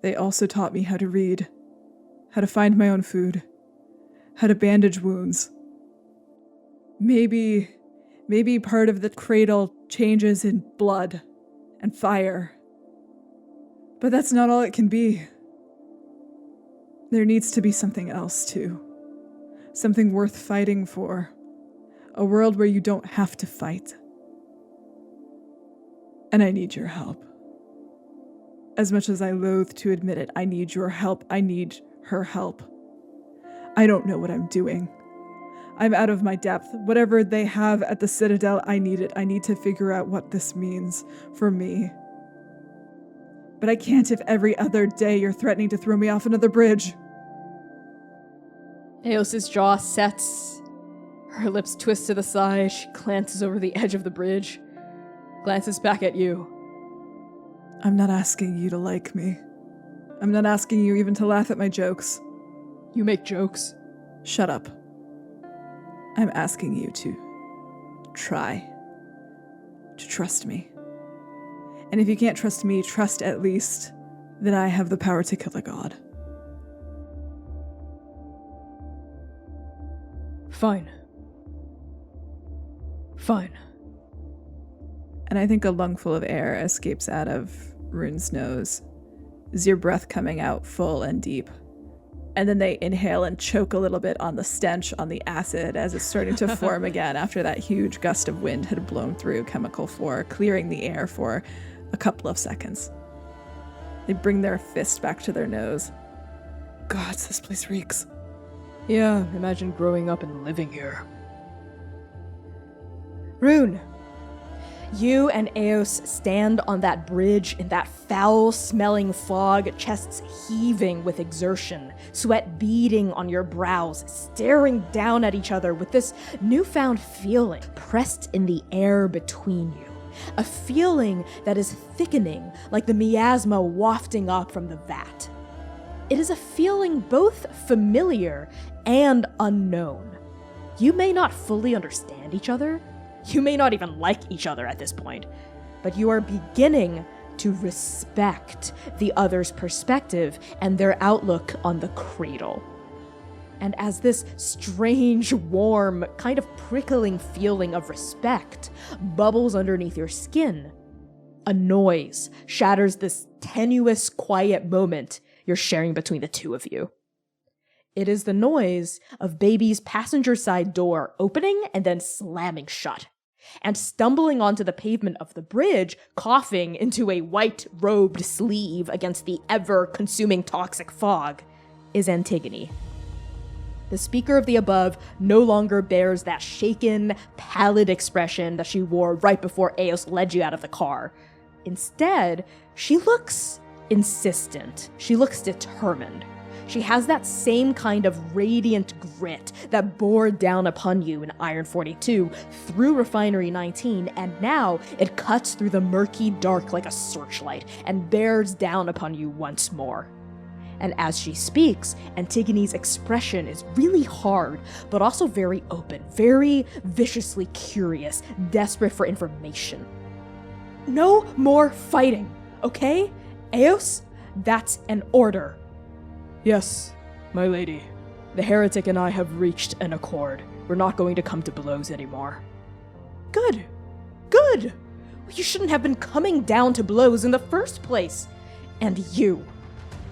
They also taught me how to read, how to find my own food, how to bandage wounds. Maybe part of the cradle changes in blood and fire. But that's not all it can be. There needs to be something else too. Something worth fighting for. A world where you don't have to fight. And I need your help. As much as I loathe to admit it, I need your help. I need her help. I don't know what I'm doing. I'm out of my depth. Whatever they have at the Citadel, I need it. I need to figure out what this means for me. But I can't if every other day you're threatening to throw me off another bridge. Eos's jaw sets. Her lips twist to the side. She glances over the edge of the bridge. Glances back at you. I'm not asking you to like me. I'm not asking you even to laugh at my jokes. You make jokes. Shut up. I'm asking you to try to trust me. And if you can't trust me, trust at least that I have the power to kill a god. Fine. Fine. And I think a lungful of air escapes out of Rune's nose. Is your breath coming out full and deep? And then they inhale and choke a little bit on the stench, on the acid, as it's starting to form again after that huge gust of wind had blown through Chemical 4, clearing the air for a couple of seconds. They bring their fist back to their nose. God, this place reeks. Yeah, imagine growing up and living here. Rune, you and Eos stand on that bridge in that foul-smelling fog, chests heaving with exertion, sweat beading on your brows, staring down at each other with this newfound feeling pressed in the air between you. A feeling that is thickening like the miasma wafting up from the vat. It is a feeling both familiar and unknown. You may not fully understand each other. You may not even like each other at this point, but you are beginning to respect the other's perspective and their outlook on the cradle. And as this strange, warm, kind of prickling feeling of respect bubbles underneath your skin, a noise shatters this tenuous, quiet moment you're sharing between the two of you. It is the noise of Baby's passenger side door opening and then slamming shut. And stumbling onto the pavement of the bridge, coughing into a white-robed sleeve against the ever-consuming toxic fog, is Antigone. The speaker of the above no longer bears that shaken, pallid expression that she wore right before Eos led you out of the car. Instead, she looks insistent. She looks determined. She has that same kind of radiant grit that bore down upon you in Iron 42 through Refinery 19, and now it cuts through the murky dark like a searchlight and bears down upon you once more. And as she speaks, Antigone's expression is really hard, but also very open, very viciously curious, desperate for information. No more fighting, okay? Eos, that's an order. Yes, my lady. The heretic and I have reached an accord. We're not going to come to blows anymore. Good. Good. You shouldn't have been coming down to blows in the first place. And you.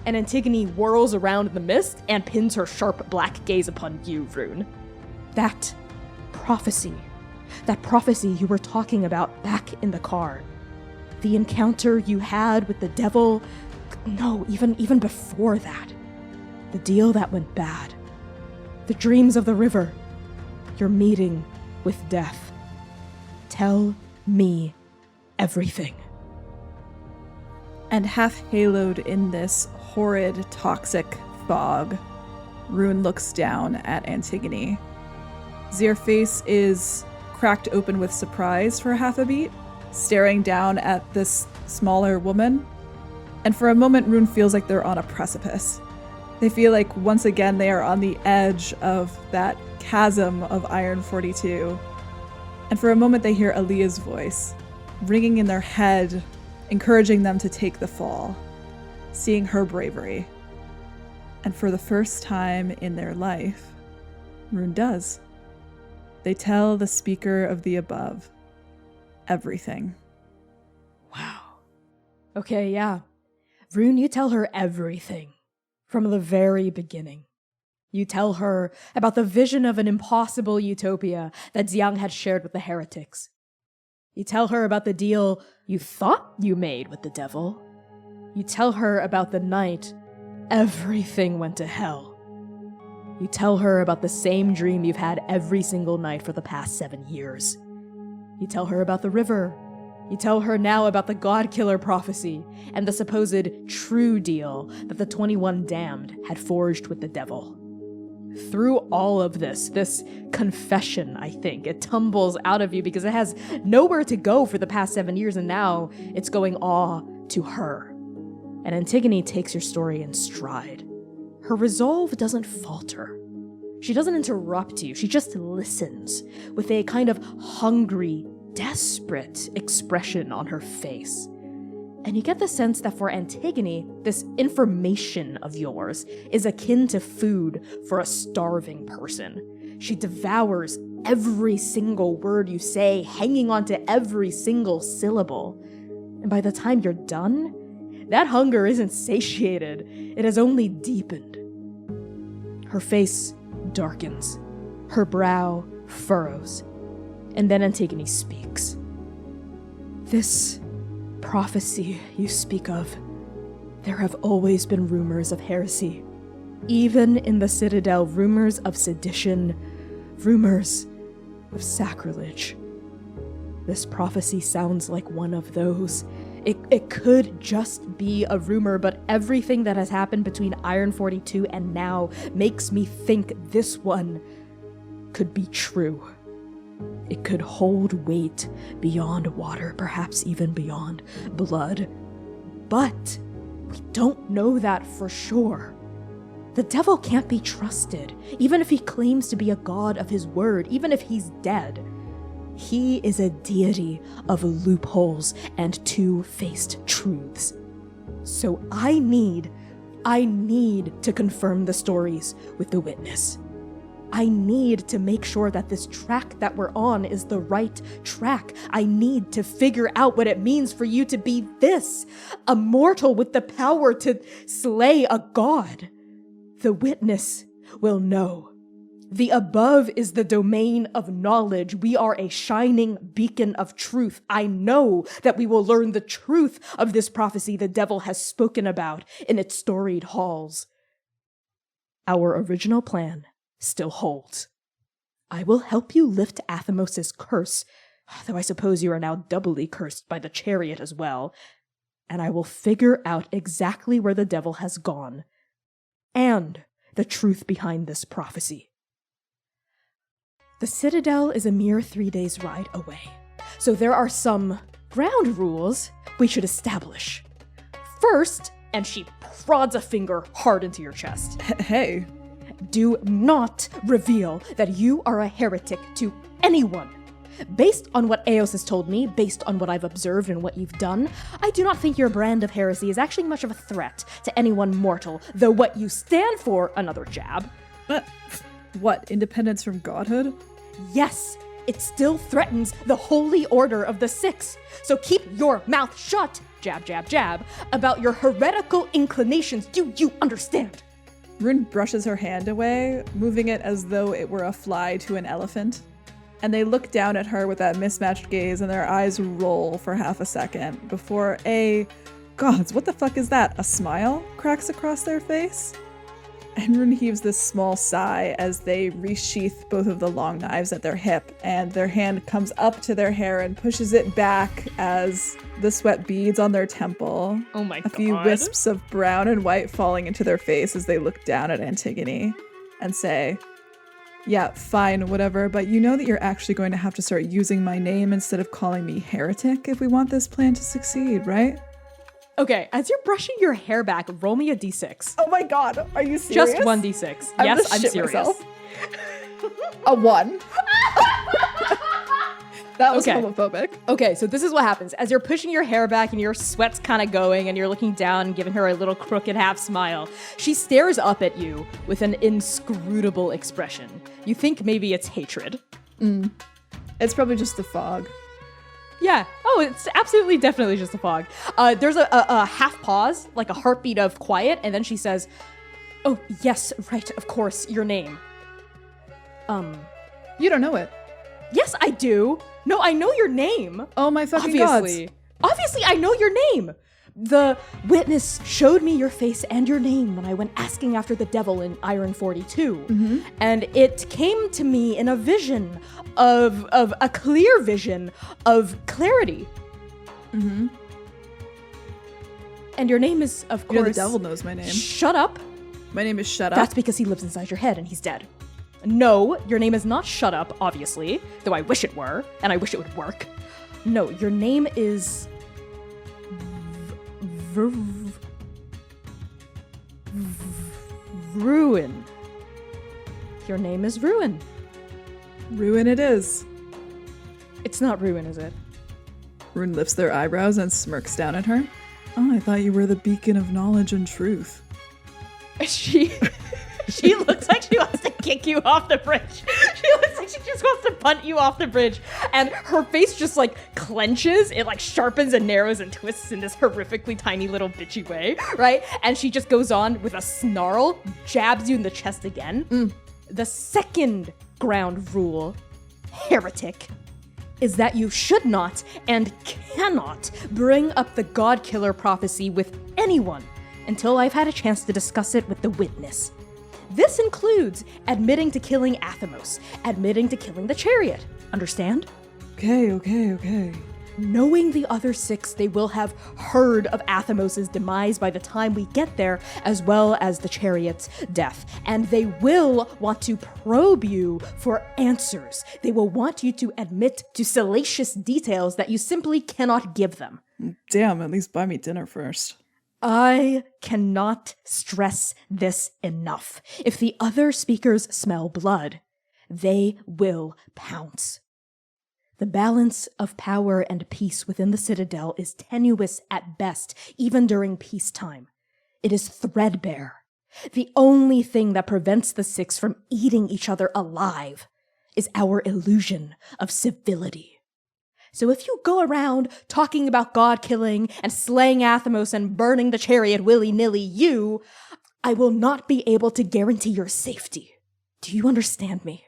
And Antigone whirls around in the mist and pins her sharp black gaze upon you, Rune. That prophecy you were talking about back in the car. The encounter you had with the devil. No, even before that. The deal that went bad. The dreams of the river. Your meeting with death. Tell me everything. And half haloed in this horrid, toxic fog, Rune looks down at Antigone. Your face is cracked open with surprise for half a beat, staring down at this smaller woman. And for a moment, Rune feels like they're on a precipice. They feel like once again they are on the edge of that chasm of Iron 42. And for a moment they hear Aaliyah's voice, ringing in their head, encouraging them to take the fall, seeing her bravery. And for the first time in their life, Rune does. They tell the speaker of the above everything. Wow. Okay, yeah. Rune, you tell her everything. From the very beginning. You tell her about the vision of an impossible utopia that Xiang had shared with the heretics. You tell her about the deal you thought you made with the devil. You tell her about the night everything went to hell. You tell her about the same dream you've had every single night for the past 7 years. You tell her about the river. You tell her now about the GODKILLER prophecy and the supposed true deal that the 21 Damned had forged with the devil. Through all of this confession, I think, it tumbles out of you because it has nowhere to go for the past 7 years, and now it's going all to her. And Antigone takes your story in stride. Her resolve doesn't falter. She doesn't interrupt you, she just listens with a kind of hungry, desperate expression on her face. And you get the sense that for Antigone, this information of yours is akin to food for a starving person. She devours every single word you say, hanging on to every single syllable. And by the time you're done, that hunger isn't satiated. It has only deepened. Her face darkens. Her brow furrows. And then Antigone speaks. This prophecy you speak of, there have always been rumors of heresy. Even in the Citadel, rumors of sedition, rumors of sacrilege. This prophecy sounds like one of those. It could just be a rumor, but everything that has happened between Iron 42 and now makes me think this one could be true. It could hold weight beyond water, perhaps even beyond blood. But we don't know that for sure. The devil can't be trusted, even if he claims to be a god of his word, even if he's dead. He is a deity of loopholes and two-faced truths. So I need to confirm the stories with the witness. I need to make sure that this track that we're on is the right track. I need to figure out what it means for you to be this, a mortal with the power to slay a god. The witness will know. The above is the domain of knowledge. We are a shining beacon of truth. I know that we will learn the truth of this prophecy the devil has spoken about in its storied halls. Our original plan still holds. I will help you lift Athemos' curse, though I suppose you are now doubly cursed by the chariot as well, and I will figure out exactly where the devil has gone, and the truth behind this prophecy. The Citadel is a mere 3 days' ride away, so there are some ground rules we should establish. First, and she prods a finger hard into your chest. Hey. Do not reveal that you are a heretic to anyone. Based on what Eos has told me, based on what I've observed and what you've done, I do not think your brand of heresy is actually much of a threat to anyone mortal, though what you stand for, another jab. What, independence from godhood? Yes, it still threatens the holy order of the Six. So keep your mouth shut, jab, jab, jab, about your heretical inclinations. Do you understand? Rune brushes her hand away, moving it as though it were a fly to an elephant. And they look down at her with that mismatched gaze, and their eyes roll for half a second before gods, what the fuck is that? A smile cracks across their face? And Rune heaves this small sigh as they resheath both of the long knives at their hip, and their hand comes up to their hair and pushes it back as the sweat beads on their temple. Oh my God. A few wisps of brown and white falling into their face as they look down at Antigone and say, yeah, fine, whatever, but you know that you're actually going to have to start using my name instead of calling me heretic if we want this plan to succeed, right? Okay, as you're brushing your hair back, roll me a d6. Oh my God, are you serious? Just one d6. Yes, I'm serious. Myself. A 1. That was okay. Homophobic. Okay, so this is what happens. As you're pushing your hair back and your sweat's kind of going and you're looking down and giving her a little crooked half smile, she stares up at you with an inscrutable expression. You think maybe it's hatred. It's probably just the fog. Yeah. Oh, it's absolutely, definitely just a fog. There's a half pause, like a heartbeat of quiet, and then she says, oh, yes, right, of course, your name. You don't know it. Yes, I do. No, I know your name. Oh my fucking Obviously. gods. Obviously, I know your name. The witness showed me your face and your name when I went asking after the devil in Iron 42. And it came to me in a vision of a clear vision of clarity. And your name is, of course... the devil knows my name. Shut up. My name is Shut Up. That's because he lives inside your head and he's dead. No, your name is not Shut Up, obviously, though I wish it were, and I wish it would work. No, your name is... Rune. Your name is Rune. Rune it is. It's not Rune, is it? Rune lifts their eyebrows and smirks down at her. Oh, I thought you were the beacon of knowledge and truth. She looks like she wants to kick you off the bridge. just wants to punt you off the bridge, and her face just like clenches. It like sharpens and narrows and twists in this horrifically tiny little bitchy way, right? And she just goes on with a snarl, jabs you in the chest again. The second ground rule, heretic, is that you should not and cannot bring up the God-Killer prophecy with anyone until I've had a chance to discuss it with the witness. This includes admitting to killing Athamos, admitting to killing the chariot. Understand? Okay. Knowing the other 6, they will have heard of Athamos' demise by the time we get there, as well as the chariot's death. And they will want to probe you for answers. They will want you to admit to salacious details that you simply cannot give them. Damn, at least buy me dinner first. I cannot stress this enough. If the other speakers smell blood, they will pounce. The balance of power and peace within the Citadel is tenuous at best, even during peacetime. It is threadbare. The only thing that prevents the 6 from eating each other alive is our illusion of civility. So if you go around talking about God killing and slaying Athamos and burning the chariot willy-nilly, I will not be able to guarantee your safety. Do you understand me?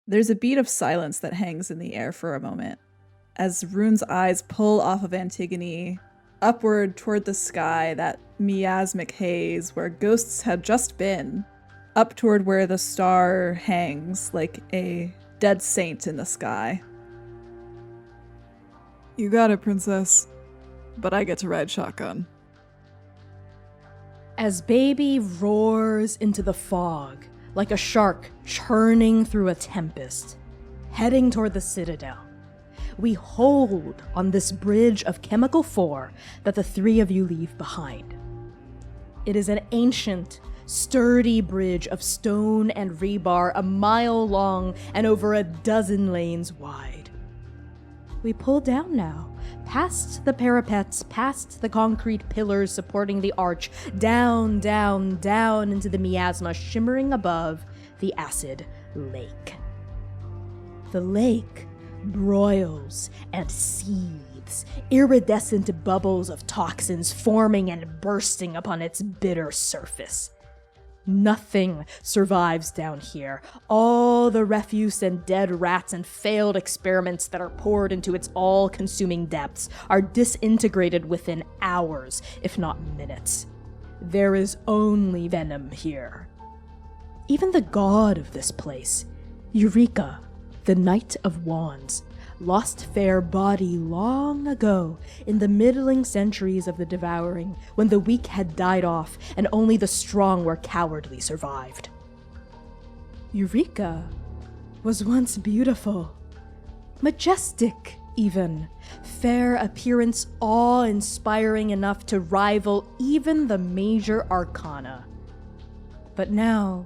There's a beat of silence that hangs in the air for a moment, as Rune's eyes pull off of Antigone, upward toward the sky, that miasmic haze where ghosts had just been, up toward where the star hangs like a dead saint in the sky. You got it, princess. But I get to ride shotgun. As baby roars into the fog, like a shark churning through a tempest, heading toward the Citadel, we hold on this bridge of chemical 4 that the 3 of you leave behind. It is an ancient, sturdy bridge of stone and rebar, a mile long and over a dozen lanes wide. We pull down now, past the parapets, past the concrete pillars supporting the arch, down, down, down into the miasma shimmering above the acid lake. The lake broils and seethes, iridescent bubbles of toxins forming and bursting upon its bitter surface. Nothing survives down here. All the refuse and dead rats and failed experiments that are poured into its all-consuming depths are disintegrated within hours, if not minutes. There is only venom here. Even the god of this place, Eureka, the Knight of Wands, lost fair body long ago in the middling centuries of the Devouring, when the weak had died off and only the strong were cowardly survived. Eureka was once beautiful, majestic even, fair appearance awe-inspiring enough to rival even the major arcana. But now,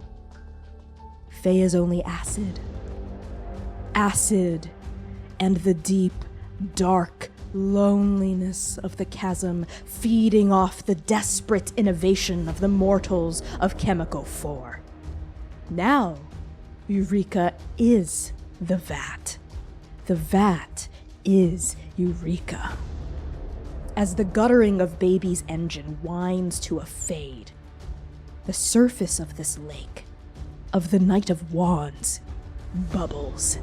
Fae is only acid. Acid and the deep, dark loneliness of the chasm feeding off the desperate innovation of the mortals of Chemical 4. Now, Eureka is the vat. The vat is Eureka. As the guttering of baby's engine winds to a fade, the surface of this lake, of the Knight of Wands, bubbles.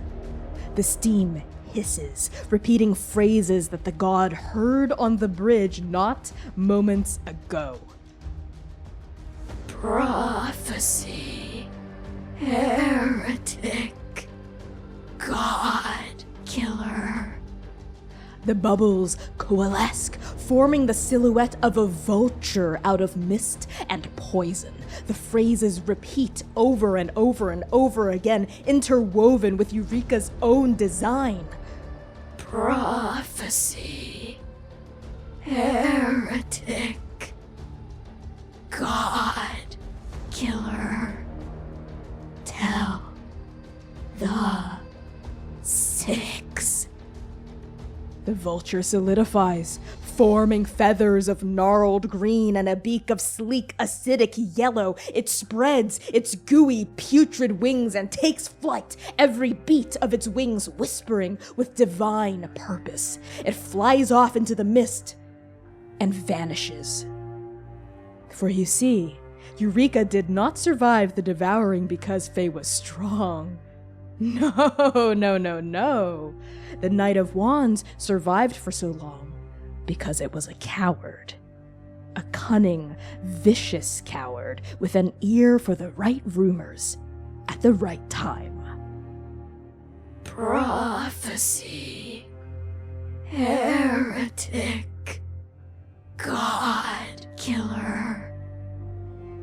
The steam hisses, repeating phrases that the god heard on the bridge not moments ago. Prophecy, heretic, God-killer. The bubbles coalesce, forming the silhouette of a vulture out of mist and poison. The phrases repeat over and over and over again, interwoven with Eureka's own design. Prophecy, heretic, God-killer. Tell the 6. The vulture solidifies, forming feathers of gnarled green and a beak of sleek, acidic yellow. It spreads its gooey, putrid wings and takes flight, every beat of its wings whispering with divine purpose. It flies off into the mist and vanishes. For you see, Eureka did not survive the devouring because Fae was strong. No. The Knight of Wands survived for so long because it was a coward. A cunning, vicious coward with an ear for the right rumors at the right time. Prophecy. Heretic. God killer.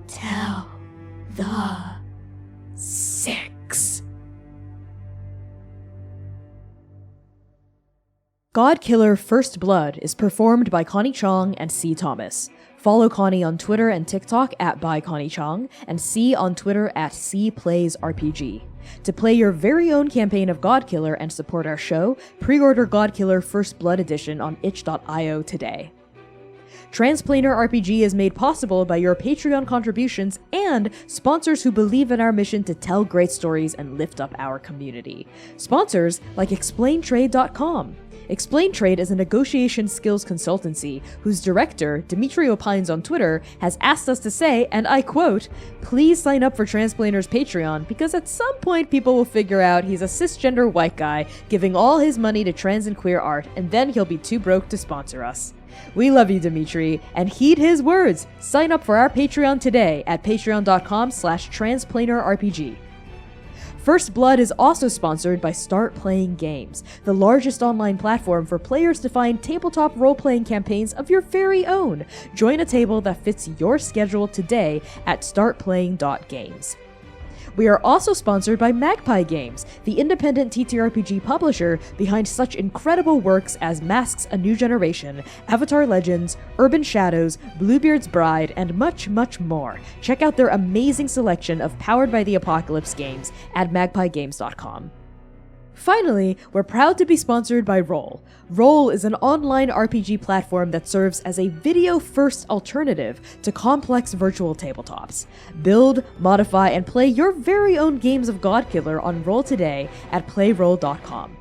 Tell the six. GODKILLER First Blood is performed by Connie Chong and C. Thomas. Follow Connie on Twitter and TikTok at @byconniechong and C on Twitter at CPlaysRPG. To play your very own campaign of GODKILLER and support our show, pre-order GODKILLER First Blood Edition on itch.io today. Transplanar RPG is made possible by your Patreon contributions and sponsors who believe in our mission to tell great stories and lift up our community. Sponsors like ExplainTrade.com. Explain Trade is a negotiation skills consultancy whose director, Dimitri Opines on Twitter, has asked us to say, and I quote, "Please sign up for Transplanar's Patreon because at some point people will figure out he's a cisgender white guy giving all his money to trans and queer art and then he'll be too broke to sponsor us." We love you, Dimitri, and heed his words. Sign up for our Patreon today at patreon.com/transplanarrpg. First Blood is also sponsored by Start Playing Games, the largest online platform for players to find tabletop role-playing campaigns of your very own. Join a table that fits your schedule today at startplaying.games. We are also sponsored by Magpie Games, the independent TTRPG publisher behind such incredible works as Masks: A New Generation, Avatar Legends, Urban Shadows, Bluebeard's Bride, and much, much more. Check out their amazing selection of Powered by the Apocalypse games at magpiegames.com. Finally, we're proud to be sponsored by Roll. Roll is an online RPG platform that serves as a video-first alternative to complex virtual tabletops. Build, modify, and play your very own games of GODKILLER on Roll today at playroll.com.